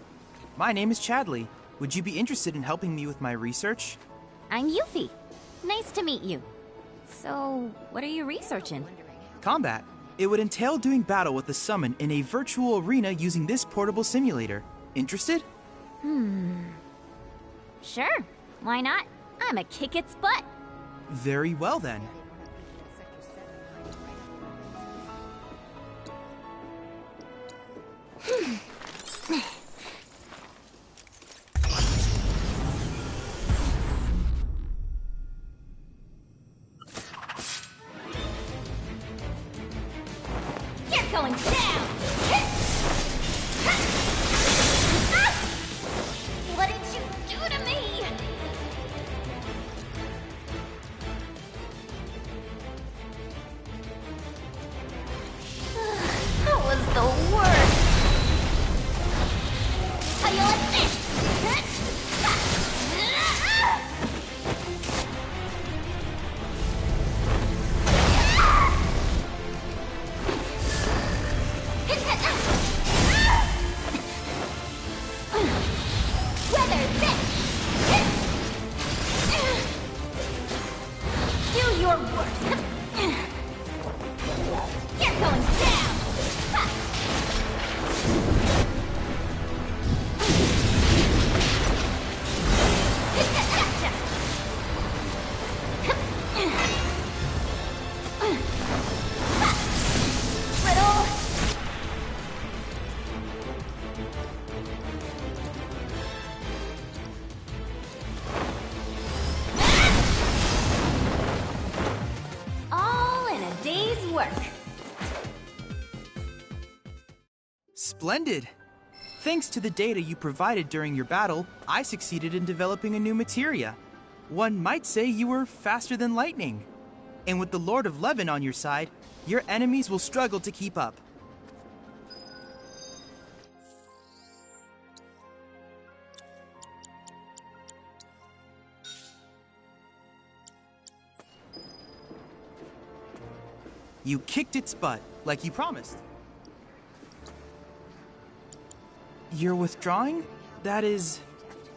My name is Chadley. Would you be interested in helping me with my research? I'm Yuffie. Nice to meet you. So, what are you researching? Combat. It would entail doing battle with a summon in a virtual arena using this portable simulator. Interested? Sure. Why not? I'm a kick its butt. Very well then. You're going down! What did you do to me? That was the worst. How you like this? Weather this! Do your worst! You're going down! Riddle! All in a day's work. Splendid! Thanks to the data you provided during your battle, I succeeded in developing a new materia. One might say you were faster than lightning. And with the Lord of Levin on your side, your enemies will struggle to keep up. You kicked its butt, like you promised. You're withdrawing? That is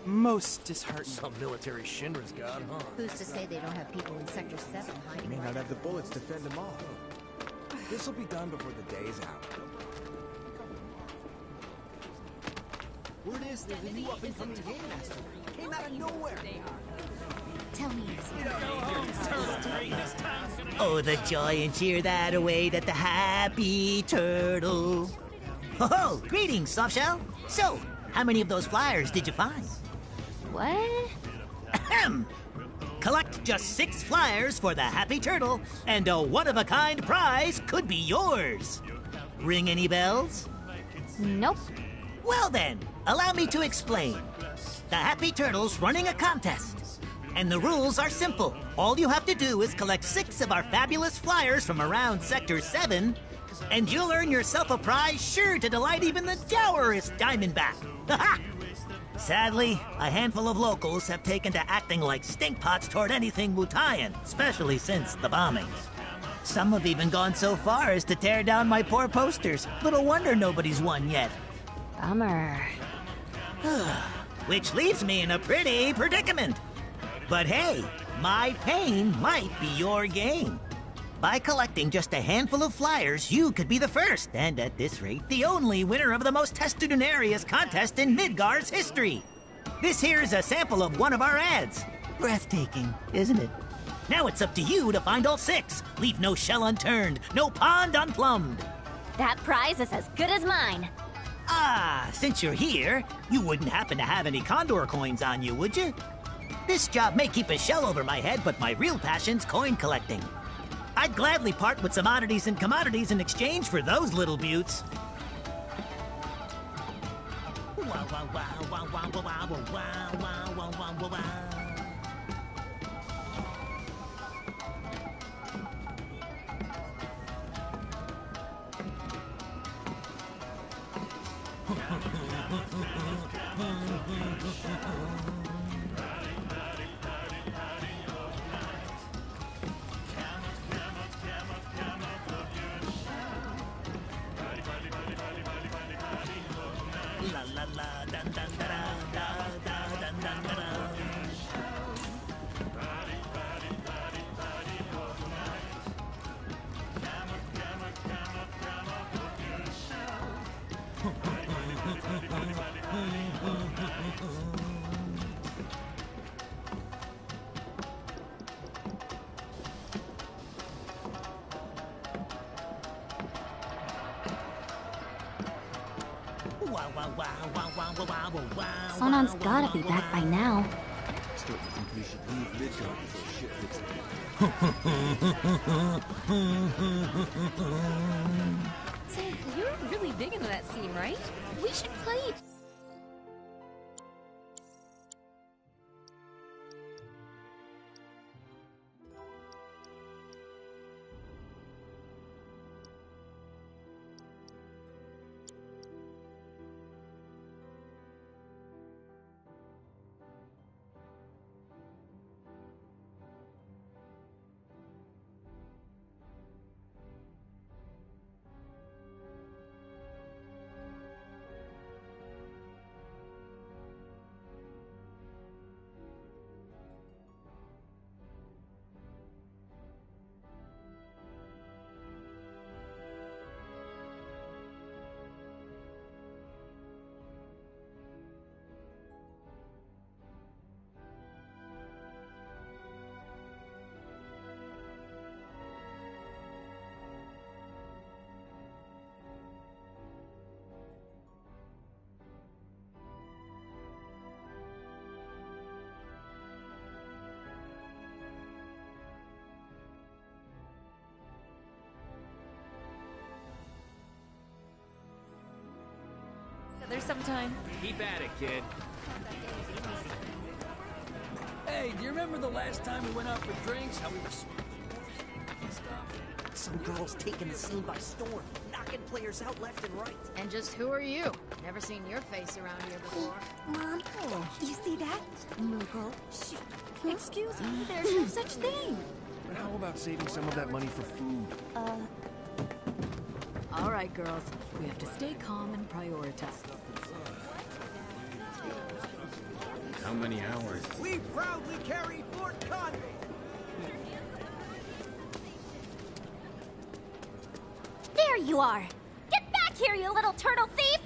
most disheartening. Some military Shinra's got, huh? Who's to say they don't have people in Sector 7 hiding? May not have the bullets to fend them off. This will be done before the day's out. Word is there's a new up-and-coming game master. Came out of nowhere. Tell me. Oh, the joy and cheer that await at the Happy Turtle. Oh, greetings, Softshell. So, how many of those flyers did you find? What? Ahem. Collect just 6 flyers for the Happy Turtle, and a one-of-a-kind prize could be yours. Ring any bells? Nope. Well then, allow me to explain. The Happy Turtle's running a contest, and the rules are simple. All you have to do is collect 6 of our fabulous flyers from around Sector 7, and you'll earn yourself a prize sure to delight even the dourest Diamondback. Ha-ha! Sadly, a handful of locals have taken to acting like stinkpots toward anything Wutaian, especially since the bombings. Some have even gone so far as to tear down my poor posters. Little wonder nobody's won yet. Bummer. Which leaves me in a pretty predicament. But hey, my pain might be your gain. By collecting just a handful of flyers, you could be the first, and at this rate, the only winner of the most testudinarious contest in Midgar's history. This here's a sample of one of our ads. Breathtaking, isn't it? Now it's up to you to find all 6. Leave no shell unturned, no pond unplumbed. That prize is as good as mine. Ah, since you're here, you wouldn't happen to have any Condor coins on you, would you? This job may keep a shell over my head, but my real passion's coin collecting. I'd gladly part with some oddities and commodities in exchange for those little beauts. Sonon's gotta be back by now. Starting to think we should leave Midgard before shit hits the Say, you're really big into that scene, right? We should play. There's sometime. Keep at it, kid. Hey, do you remember the last time we went out for drinks? How we were swapping and stuff? Some girl's taking the scene by storm, knocking players out left and right. And just who are you? Never seen your face around here before. Mom, you see that? Moogle. Shh. Excuse me, there's no such thing. But how about saving some of that money for food? All right, girls. We have to stay calm and prioritize. How many hours? We proudly carry Fort Conway. There you are! Get back here, you little turtle thief!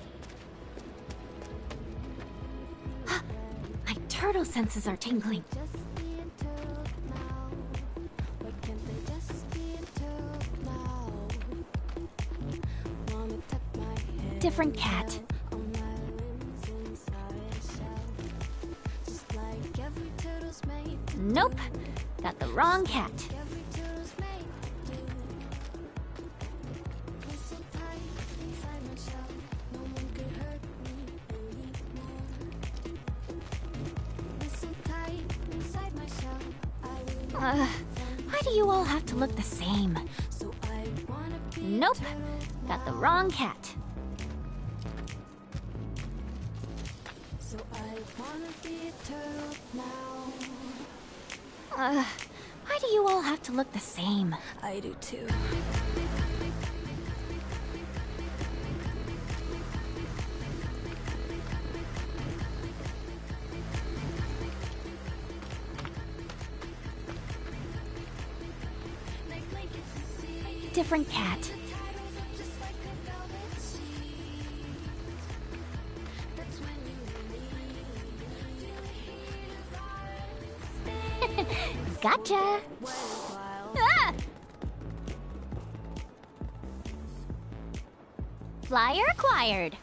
My turtle senses are tingling. Different cat. Nope. Got the wrong cat. Why do you all have to look the same? Nope. Got the wrong cat. Why do you all have to look the same? I do too. Different cat. Gotcha! Ah! Flyer acquired.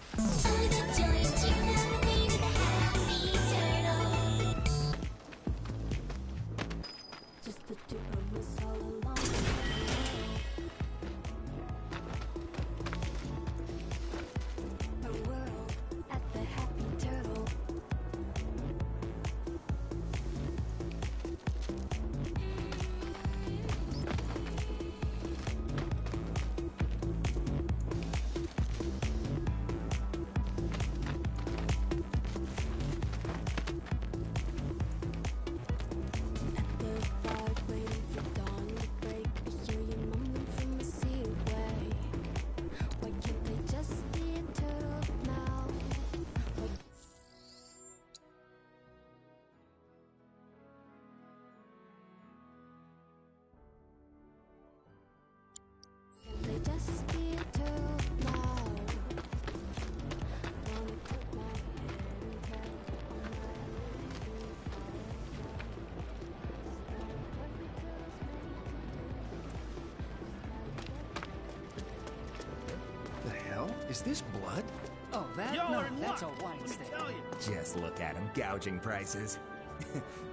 Is this blood? Oh, that? No, that's a wine stick. Just look at him, gouging prices.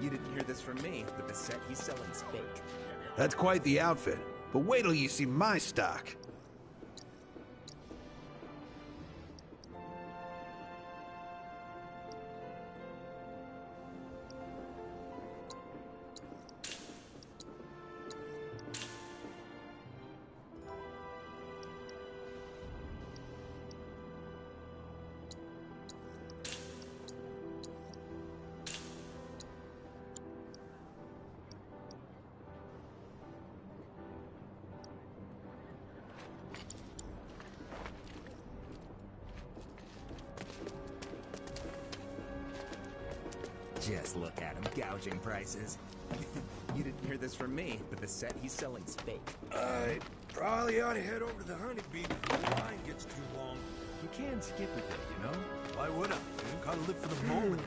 You didn't hear this from me, but the set he's selling's fake. That's quite the outfit. But wait till you see my stock. Just look at him, gouging prices. You didn't hear this from me, but the set he's selling's fake. I probably ought to head over to the honeybee before the line gets too long. You can skip a day, you know? Why would I? You gotta live for the moment.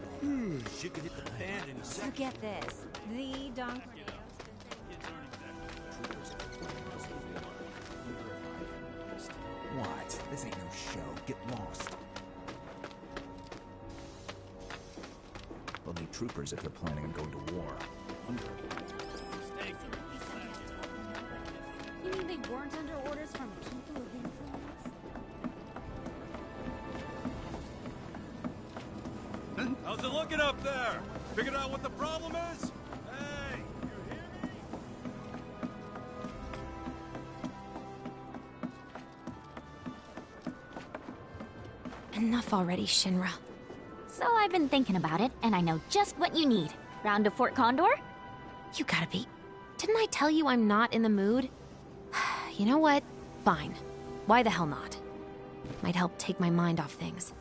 Shit could hit the fan in a So second. get this. The donkey... What? This ain't no show. Get lost. They'll need troopers if they're planning on going to war. You mean they weren't under orders from people of influence? How's it looking up there? Figured out what the problem is? Hey, you hear me? Enough already, Shinra. So I've been thinking about it, and I know just what you need. Round to Fort Condor? You gotta be... Didn't I tell you I'm not in the mood? You know what? Fine. Why the hell not? Might help take my mind off things.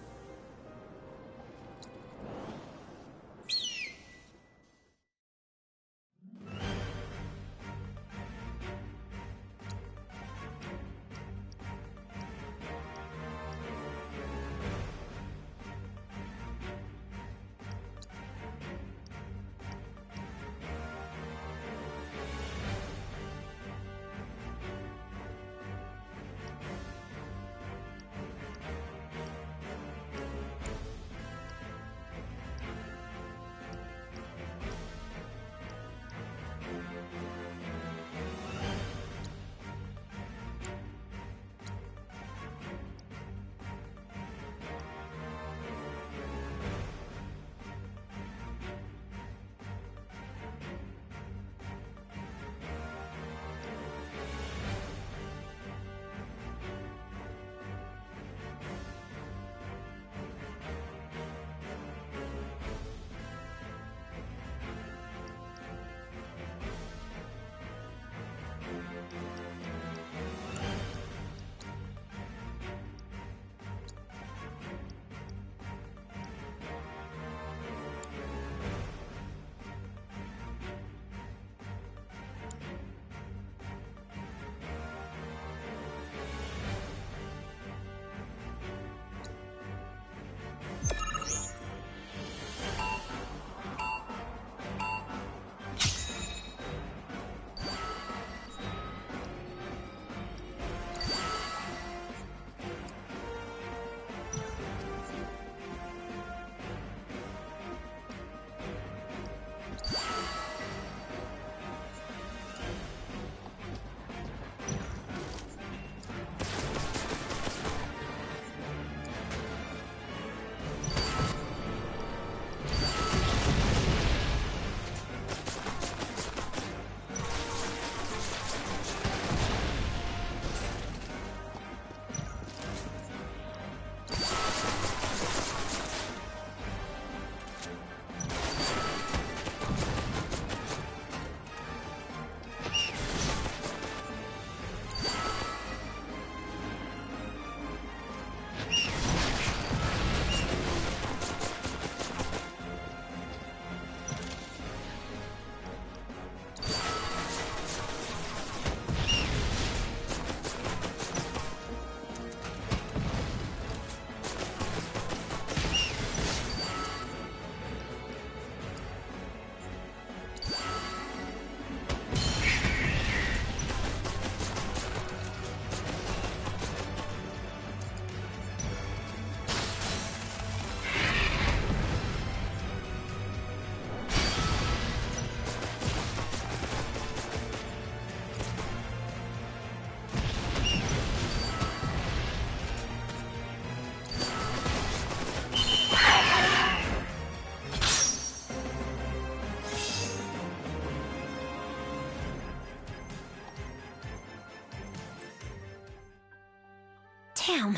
Damn.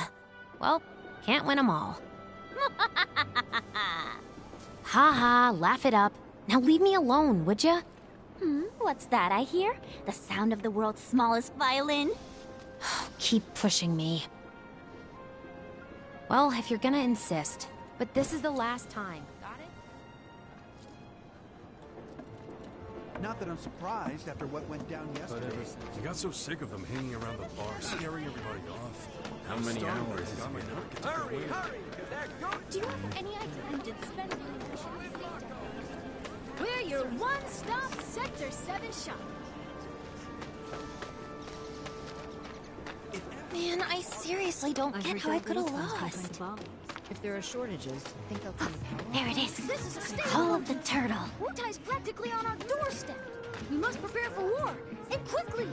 Well, can't win them all. Ha, laugh it up. Now leave me alone, would ya? What's that I hear? The sound of the world's smallest violin? Keep pushing me. Well, if you're gonna insist. But this is the last time. Got it? Not that I'm surprised after what went down yesterday. I got so sick of them hanging around the bar, scaring everybody off. How many hours has it been? Hurry! Do you have any idea who did spend We're your one-stop Sector 7 shop. Man, I seriously don't get how I could have lost. If there are shortages, I think they'll come to power. There it is. This is a state Call of the turtle. Wutai's practically on our doorstep. We must prepare for war, and quickly.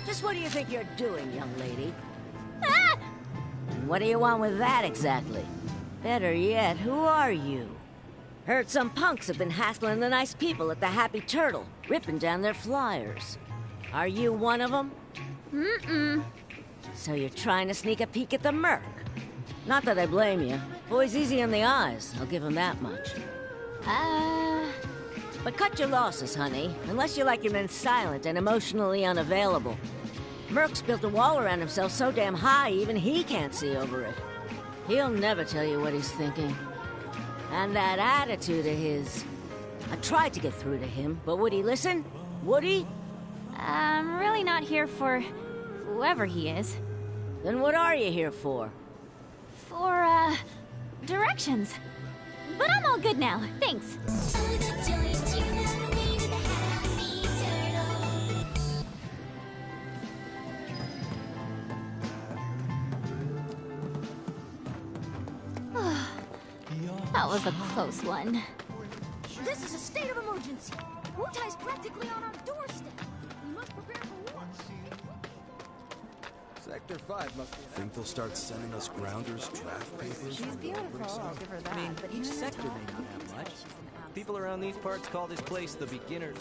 Just what do you think you're doing, young lady? Ah! And what do you want with that, exactly? Better yet, who are you? Heard some punks have been hassling the nice people at the Happy Turtle, ripping down their flyers. Are you one of them? So you're trying to sneak a peek at the Merc? Not that I blame you. Boy's easy on the eyes, I'll give him that much. But cut your losses, honey, unless you like your men silent and emotionally unavailable. Merc's built a wall around himself so damn high even he can't see over it. He'll never tell you what he's thinking. And that attitude of his... I tried to get through to him, but would he listen? Would he? I'm really not here for whoever he is. Then what are you here for? For, directions. But I'm all good now, thanks. That was a close one. This is a state of emergency. Wutai's practically on our doorstep. We must prepare for war. Sector 5 must be... Think they'll start sending us grounders draft papers? She's beautiful, I'll give her that. I mean, but each even sector tall, may not have much. she's an absolute- People around these parts call this place the beginner's...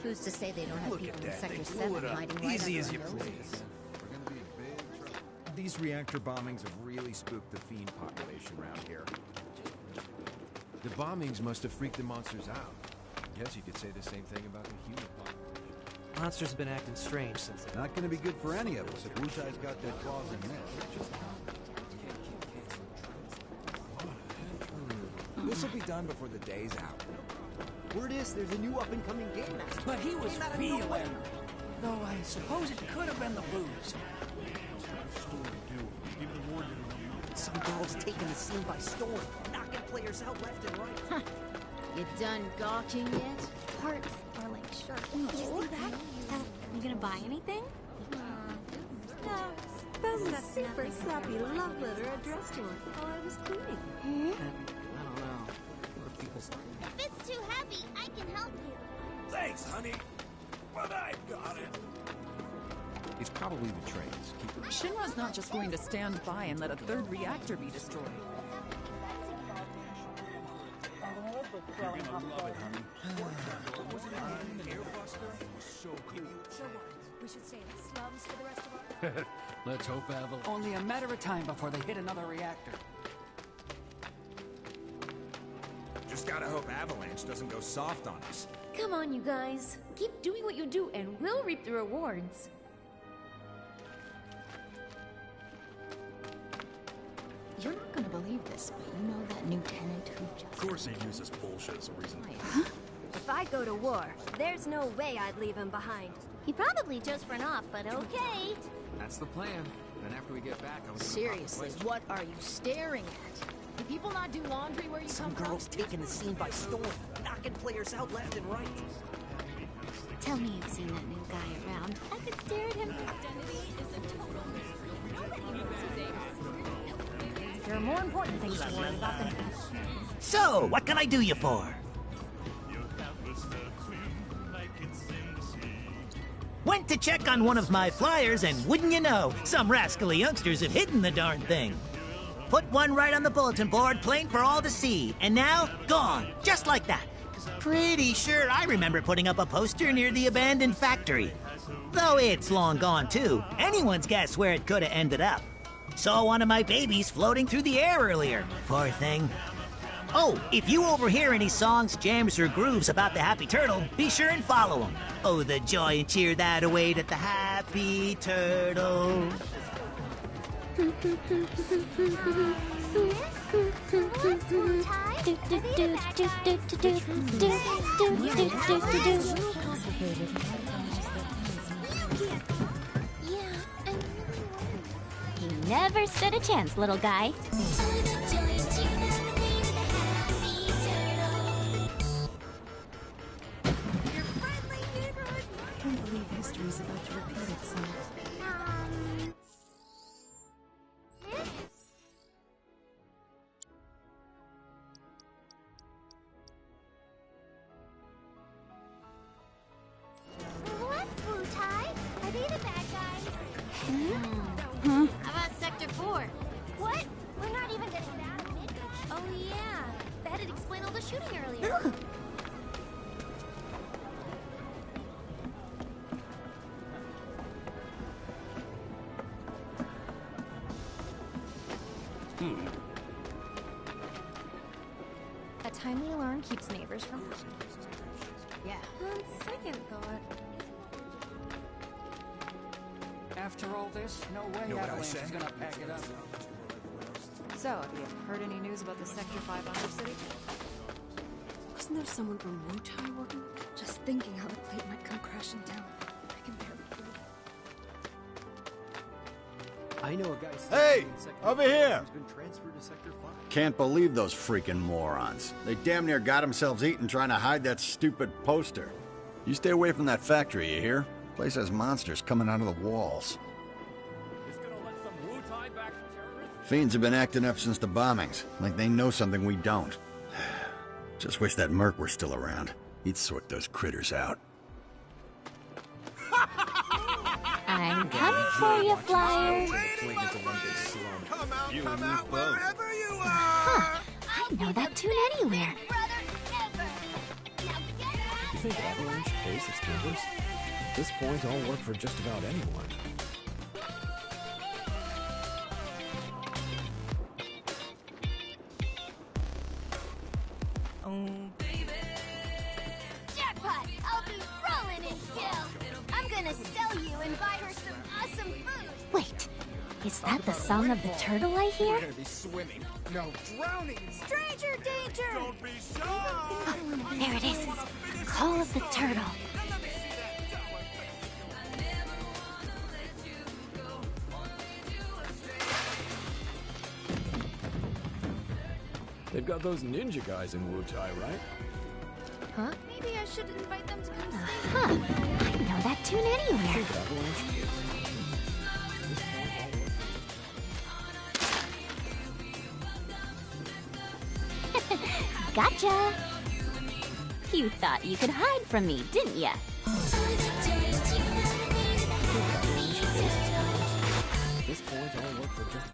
Who's to say they don't have people in Sector They 7 blew it up. hiding right Easy under as our you noses? please. These reactor bombings have really spooked the fiend population around here. The bombings must have freaked the monsters out. Guess you could say the same thing about the human population. Monsters have been acting strange since they... Not gonna be good for any of us if Wutai's got their claws in this. This will be done before the day's out. Word is there's a new up-and-coming game master. But he was Came out of feeling. nowhere. Though I suppose it could have been the booze. Some girl's taking the scene by storm, knocking players out left and right. You done gawking yet? Hearts are like sharks. Did you see that? So, you gonna buy anything? Found that super sappy love letter addressed to her while I was cleaning. I don't know. What if people... If it's this, honey. But I got it. It's probably the trains. Shinra's not just going to stand by and let a third reactor be destroyed. You're gonna love it, honey. Was it an airbuster? So cool. So what? We should stay in the slums for the rest of our Let's hope Aval. Only a matter of time before they hit another reactor. Just gotta hope Avalanche doesn't go soft on us. Come on, you guys. Keep doing what you do, and we'll reap the rewards. You're not gonna believe this, but you know that new tenant who just... Of course he uses bullshit as a reason. If I go to war, there's no way I'd leave him behind. He probably just ran off, but okay. That's the plan. Then after we get back, I'm Seriously, what are you staring at? Do people not do laundry where you Some come from? girl's taking the scene by storm, knocking players out left and right. Tell me you've seen that new guy around. I could stare at him. Identity is a total mystery. Nobody knows who they are. There are more important things to worry about than... So, what can I do you for? Went to check on one of my flyers, and wouldn't you know, some rascally youngsters have hidden the darn thing. Put one right on the bulletin board, plain for all to see, and now, gone, just like that. Pretty sure I remember putting up a poster near the abandoned factory. Though it's long gone, too. Anyone's guess where it could have ended up. Saw one of my babies floating through the air earlier. Poor thing. Oh, if you overhear any songs, jams, or grooves about the Happy Turtle, be sure and follow them. Oh, the joy and cheer that await at the Happy Turtle. He never stood a chance, little guy. I can't believe history's about to repeat itself. What's Wu-Tai? Are they the bad guys? Hmm? How about Sector 4? What? We're not even gonna get out of Midway? Oh yeah, that'd explain all the shooting earlier. A timely alarm keeps neighbors from... Yeah. On second thought. After all this, no way Know what I Avalanche say? is gonna pack it up. So, have you heard any news about the Sector 5 Undercity? Wasn't there someone from Wu-Tai working? Just thinking how the plate might come crashing down. I can barely breathe. I know a guy. Hey! in Sector Over 5 here! who's been transferred to Sector 5. Can't believe those freaking morons. They damn near got themselves eaten trying to hide that stupid poster. You stay away from that factory, you hear? Place has monsters coming out of the walls. It's gonna let some Wu-Tai back to terrorists? Fiends have been acting up since the bombings, like they know something we don't. Just wish that Merc were still around. He'd sort those critters out. I'm coming for you, Flyer. Come out wherever you are! Huh. I know that tune anywhere. You think Avalanche pays its members? At this point, I'll work for just about anyone. Jackpot! I'll be rolling in gil! I'm gonna sell you and buy her some awesome food! Wait, is that the song of the turtle I hear? We're gonna be swimming. No, drowning! Stranger danger! Don't be shy! There it is. The call of the turtle. They've got those ninja guys in Wu-Tai, right? Huh? Maybe I should invite them to come stay. Huh. I know that tune anywhere. Gotcha! You thought you could hide from me, didn't ya? This board only worked for just...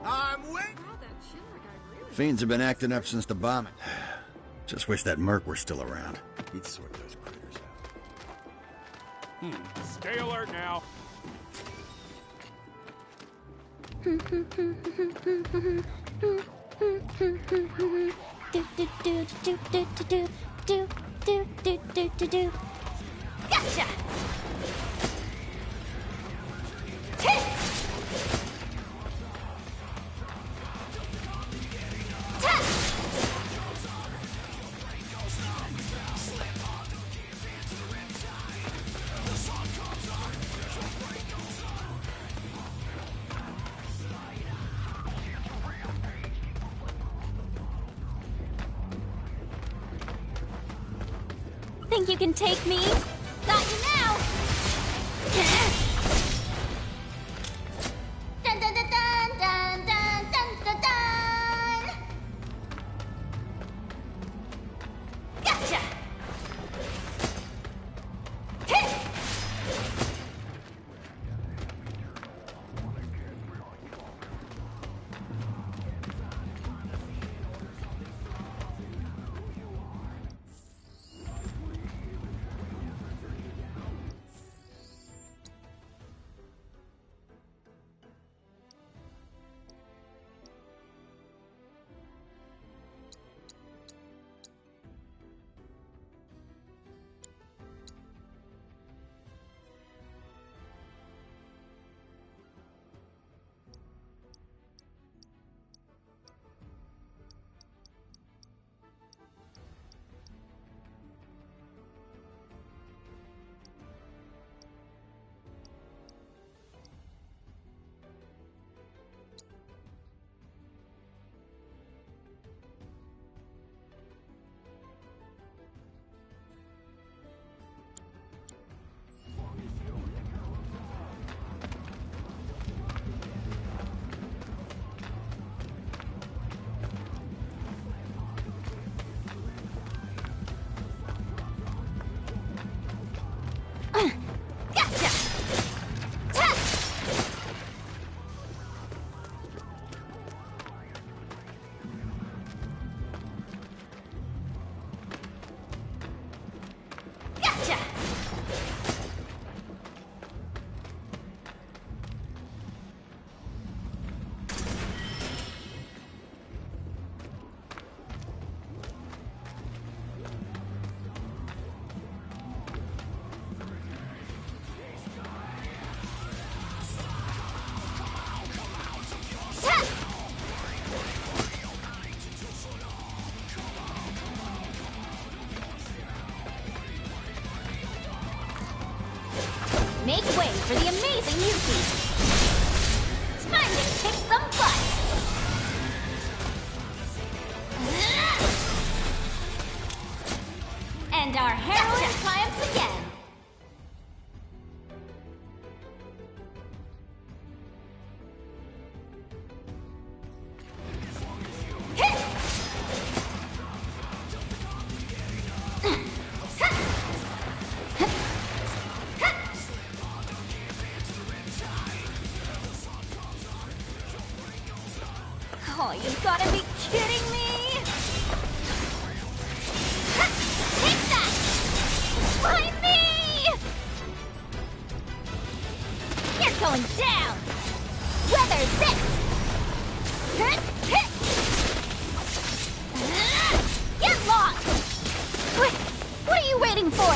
I'm waiting. Fiends have been acting up since the bombing. Just wish that Merc were still around. He'd sort those critters out. Stay alert now. Gotcha! Think you can take me? Got you now! Dun dun dun dun dun dun dun dun dun! Gotcha! Make way for the amazing Yuffie! Time to kick some butt! And our heroine triumphs again! Oh, you've got to be kidding me! Take that! Why me? You're going down! Weather this! Get lost! What are you waiting for?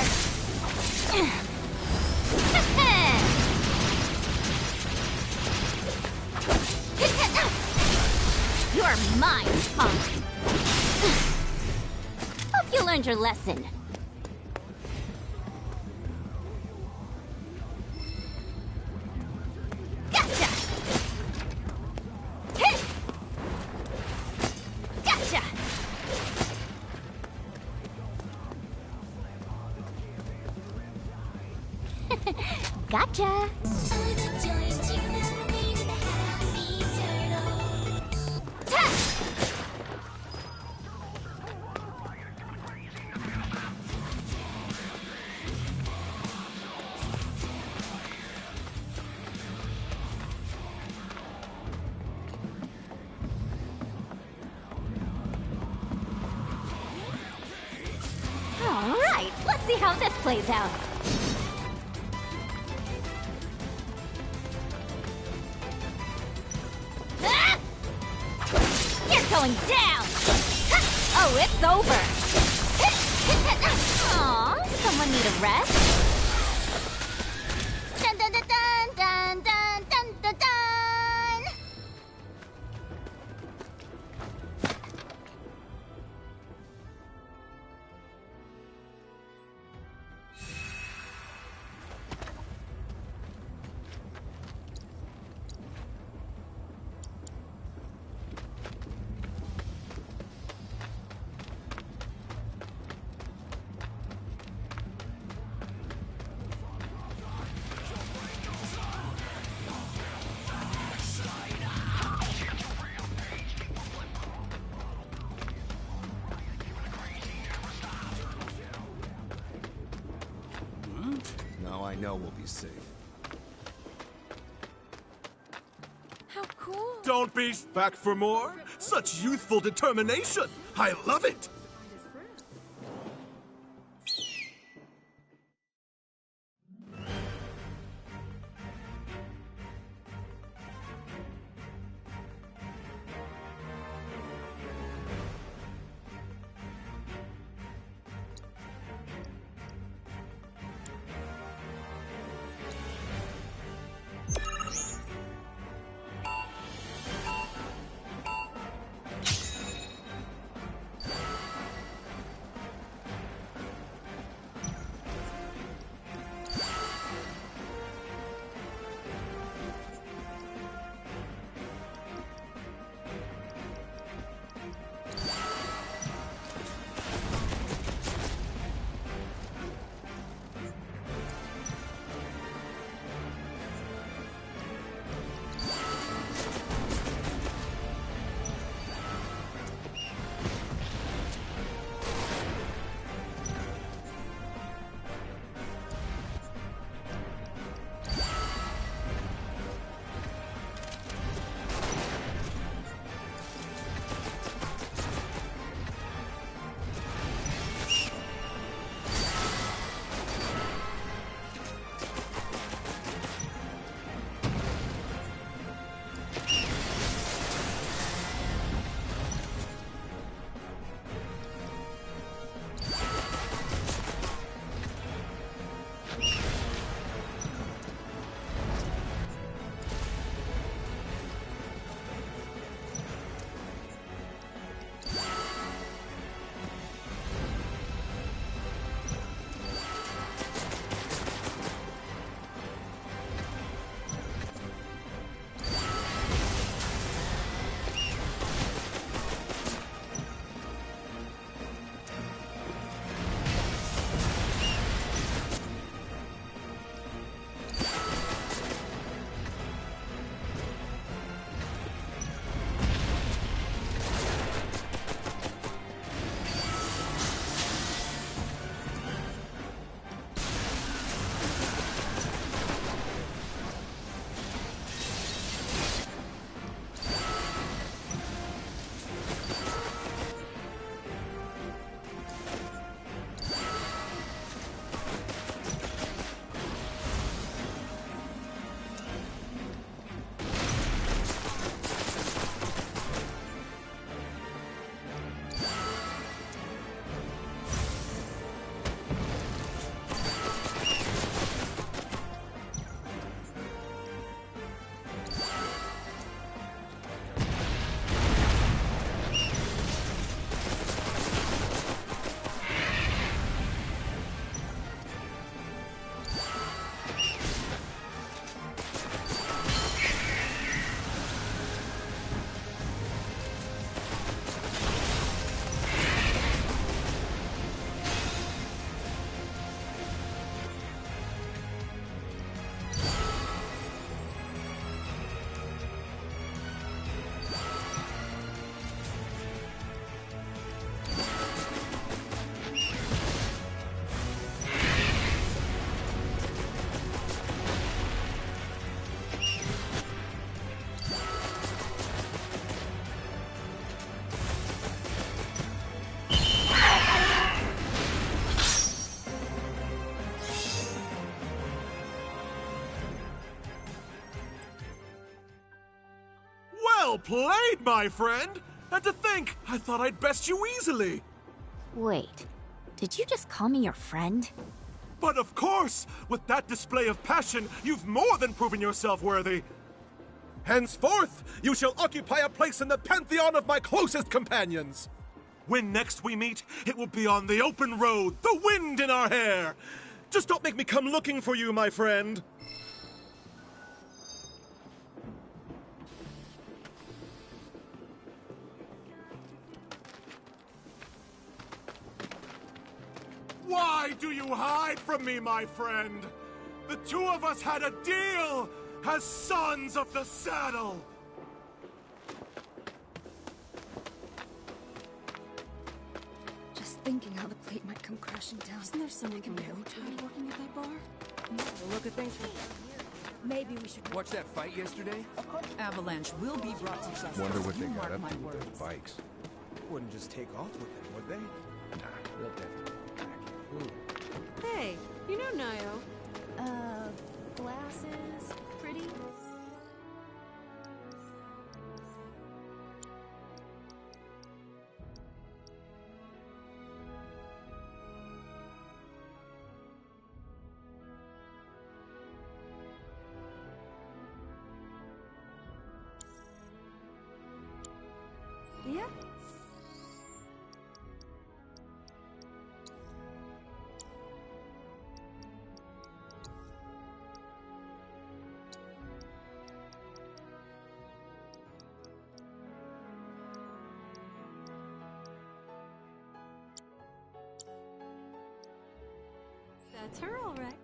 You're mine, punk! Hope you learned your lesson. Gotcha! Gotcha! Gotcha. All right, let's see how this plays out. Ah! You're going down! Oh, it's over! Aw, someone need a rest? Dun dun dun dun dun dun dun dun dun! Now I know we'll be safe. How cool. Don't be back for more? Such youthful determination! I love it! Well played, my friend! And to think, I thought I'd best you easily. Wait, did you just call me your friend? But of course, with that display of passion, you've more than proven yourself worthy. Henceforth, you shall occupy a place in the pantheon of my closest companions. When next we meet, it will be on the open road, the wind in our hair. Just don't make me come looking for you, my friend. Why do you hide from me, my friend? The two of us had a deal as sons of the saddle. Just thinking how the plate might come crashing down. Isn't there someone from Wutai working at that bar? We'll look at things from... Maybe we should... Watch that fight yesterday? Avalanche will be brought to justice. Wonder what they You got mark up my to with words. those bikes. Wouldn't just take off with them, would they? Nah, they'll definitely be back. Hey, you know Nayo. Glasses, pretty? Yeah? That's her, all right.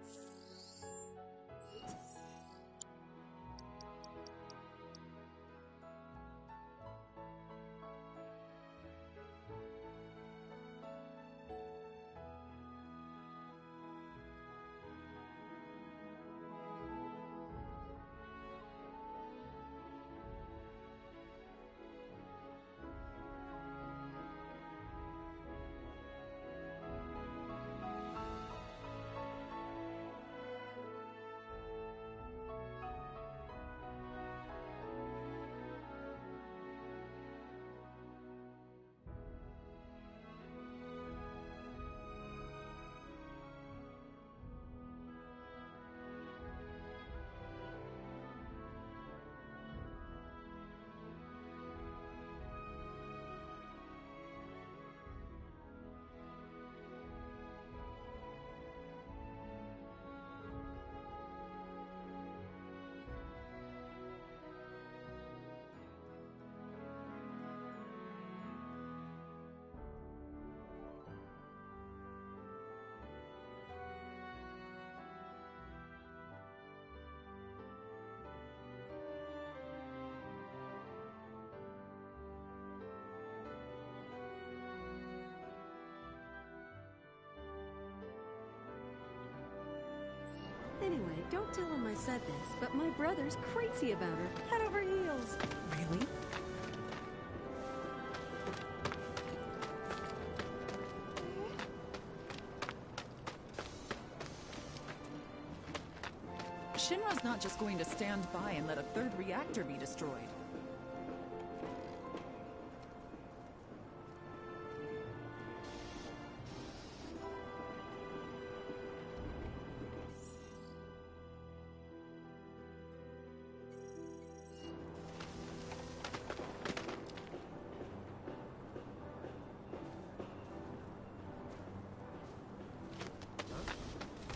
Anyway, don't tell him I said this, but my brother's crazy about her. Head over heels. Really? Shinra's not just going to stand by and let a third reactor be destroyed.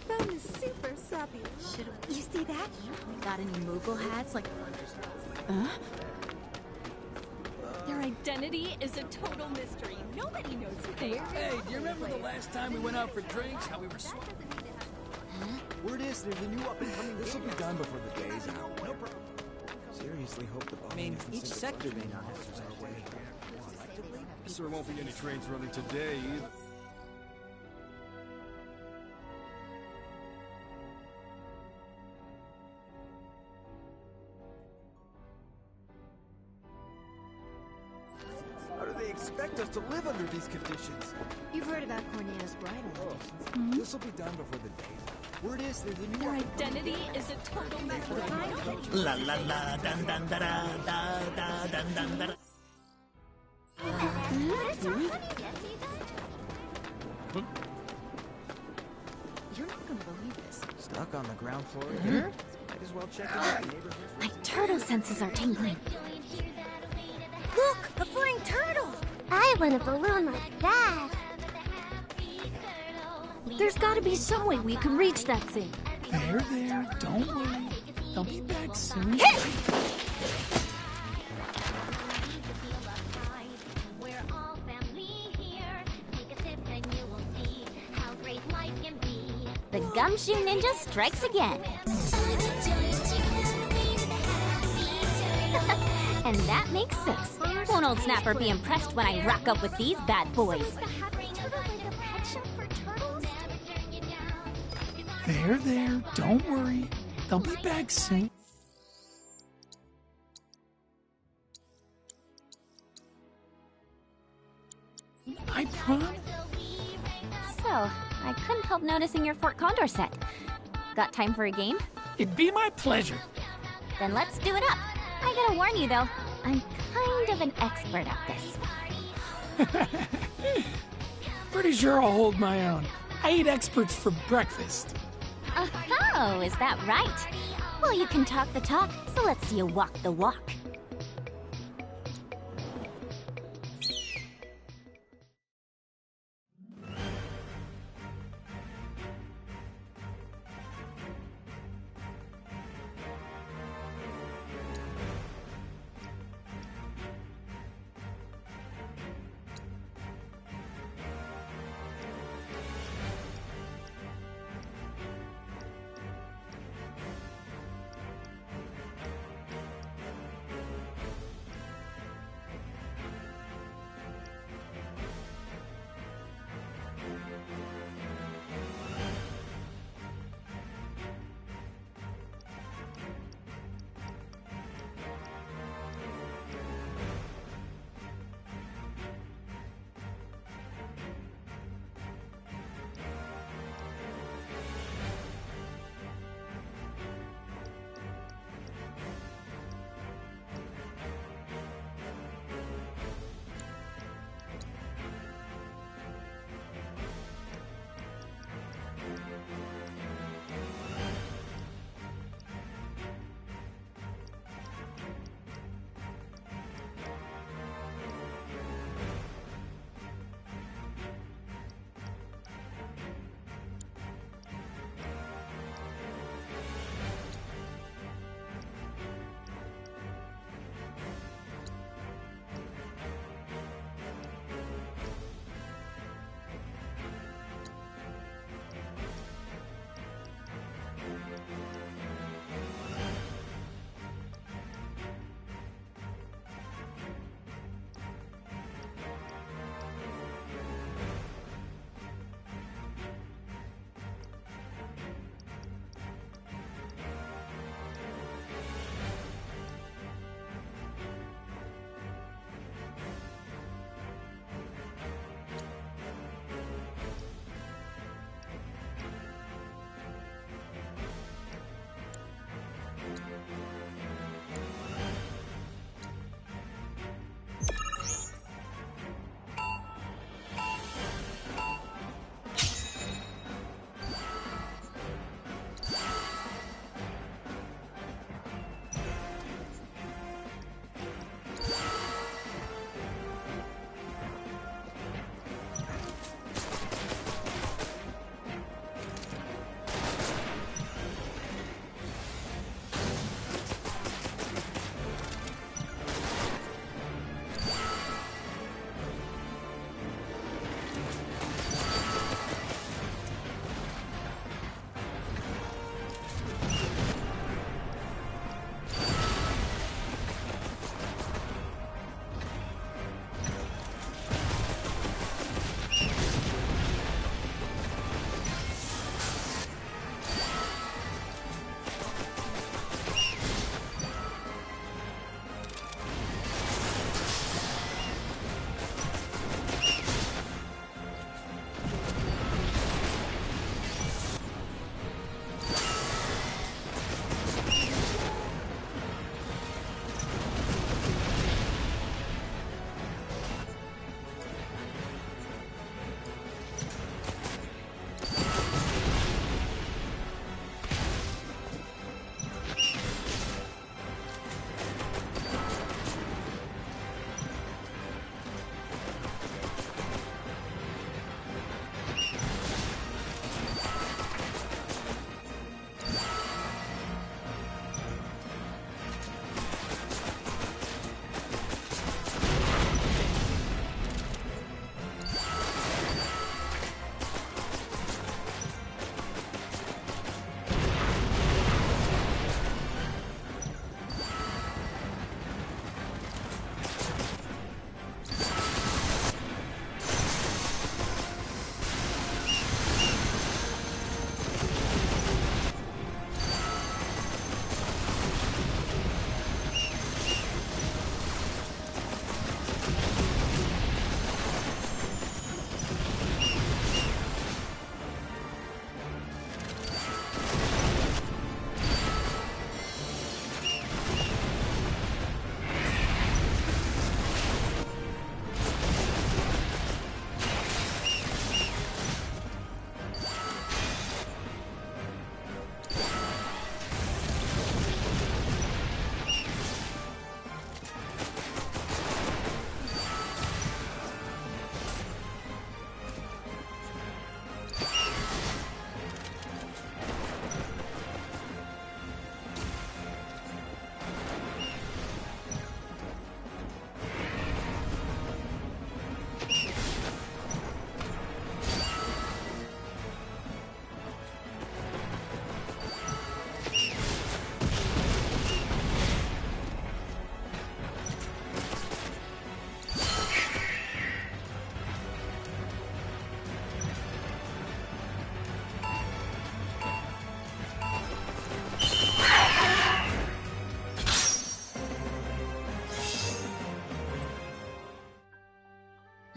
Found this super sappy. You see that? Got any Moogle hats? Like, Their identity is a total mystery. Nobody knows who they are. Hey, do you remember the last time we went out for drinks? How we were swapping? Word is there's a new up-and-coming. This will be done before the day's out. No problem. Seriously hope the bomb. I mean, each sector may not have monsters our way. Guess there won't be any trains running today either. How do they expect us to live under these conditions? You've heard about Corneo's bridal auditions. This will be done before the day's out. Word is there's a new Their identity is a total mystery. La la la, dun dun da da da da dun dun da da. You're not gonna believe this. Stuck on the ground floor again? Might as well check out the neighborhood. My turtle senses are tingling. Look, a flying turtle! I want a balloon like that. There's gotta be some way we can reach that thing. There, don't worry. They'll be back soon. The Gumshoe Ninja strikes again. And that makes 6. Won't old Snapper be impressed when I rock up with these bad boys? There, don't worry. They'll be back soon. I promise. So, I couldn't help noticing your Fort Condor set. Got time for a game? It'd be my pleasure. Then let's do it up. I gotta warn you though, I'm kind of an expert at this. Pretty sure I'll hold my own. I eat experts for breakfast. Oh, is that right? Well, you can talk the talk, so let's see you walk the walk.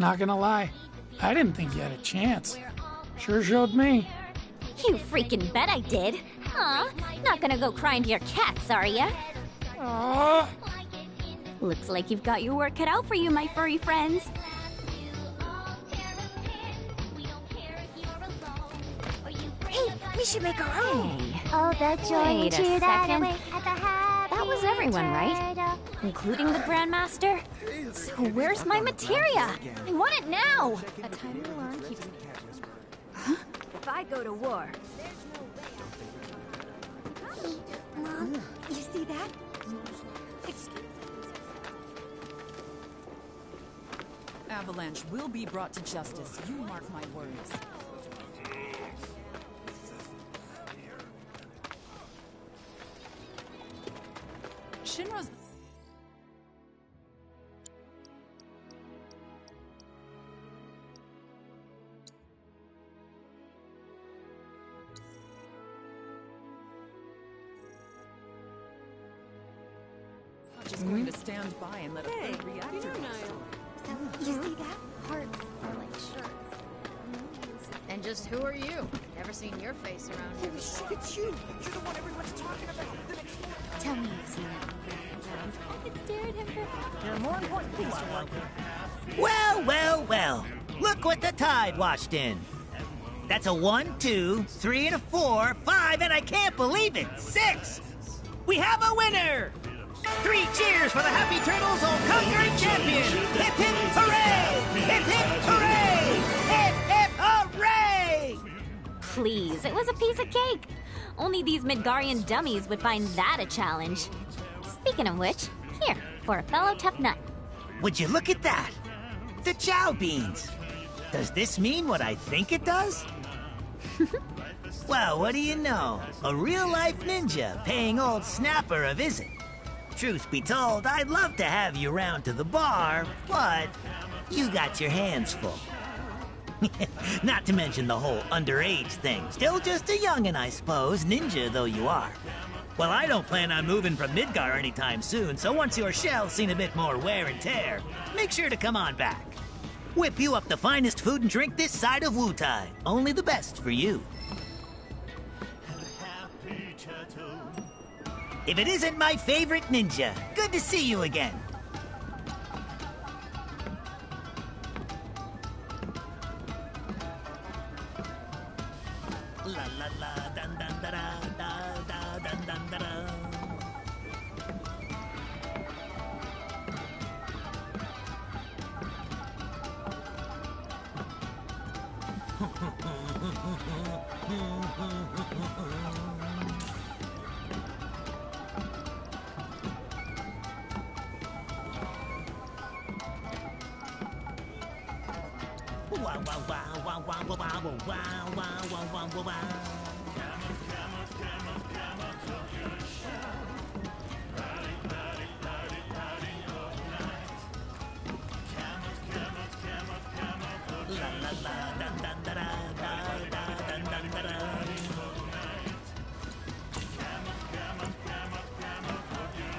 Not gonna lie, I didn't think you had a chance. Sure showed me. You freaking bet I did. Aw, not gonna go crying to your cats, are ya? Aww. Looks like you've got your work cut out for you, my furry friends. Hey, we should make our own. Hey. Oh, the joy Wait a cheer that second. away at the happy That was everyone, right? turtle. Including the Grandmaster? So where's my materia? I want it now! A timely alarm keeps me. If I go to war, Mom, you see that? Avalanche will be brought to justice. You mark my words. Shinra's... Not just going to stand by and let a third reactor You see that? Hearts are like shirts. And just who are you? Never seen your face around here. Holy shit, it's you! You're the one everyone's talking about! The next one. Tell me you've seen it. I could stare at him for There are more important things to work with. Well, well, well. Look what the tide washed in. That's a 1, 2, 3, and a 4, 5, and I can't believe it, 6! We have a winner! 3 cheers for the Happy Turtles all-conquering champion! Hip hip hooray! Hip hip hooray! Hip hip hooray! Please, it was a piece of cake. Only these Midgarian dummies would find that a challenge. Speaking of which, here, for a fellow tough nut. Would you look at that? The Chow Beans! Does this mean what I think it does? Well, what do you know? A real-life ninja paying old Snapper a visit. Truth be told, I'd love to have you round to the bar, but you got your hands full. Not to mention the whole underage thing. Still just a youngin', I suppose, ninja though you are. Well, I don't plan on moving from Midgar anytime soon, so once your shell's seen a bit more wear and tear, make sure to come on back. Whip you up the finest food and drink this side of Wutai. Only the best for you. If it isn't my favorite ninja, good to see you again. La la la, dun dun da da da da dun dun da da.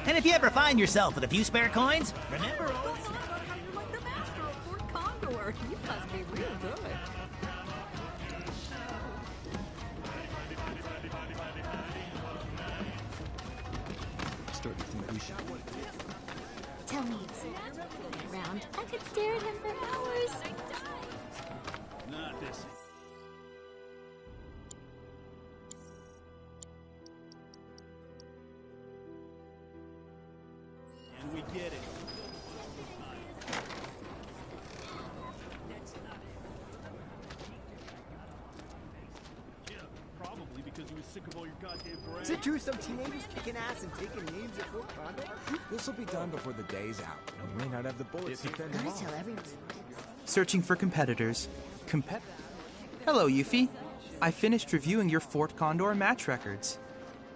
And if you ever find yourself with a few spare coins, remember old... like the master of Fort Condor. You must be real good. Starting to think we should. Tell me you've seen it. Around. I could stare at him for hours. Not this. And we get it. Probably because he was sick of all your goddamn brag. Is it true some teenagers kicking ass and taking names at Fort Condor? This will be done before the day's out. We may not have the bullets to fend them Gotta off. tell everyone. Searching for competitors. Hello, Yuffie. I finished reviewing your Fort Condor match records.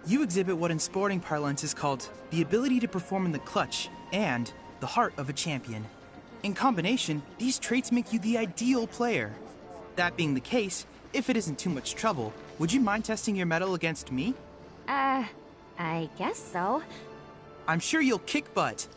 You exhibit what in sporting parlance is called the ability to perform in the clutch and the heart of a champion. In combination, these traits make you the ideal player. That being the case, if it isn't too much trouble, would you mind testing your mettle against me? I guess so. I'm sure you'll kick butt.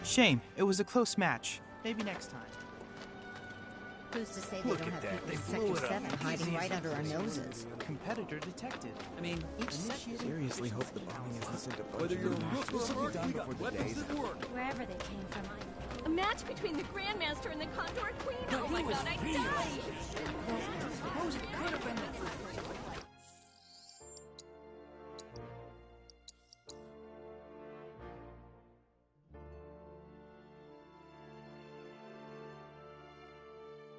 Shame. It was a close match. Maybe next time. Who's to say they don't have people in Sector 7 hiding right under our noses? Competitor detected. I mean, each seriously hope the bombing isn't sent a bunch Whether of you're new a rook monsters. or a merc, we got before the weapons day's that work. Wherever they came from, a match between the Grandmaster and the Condor Queen?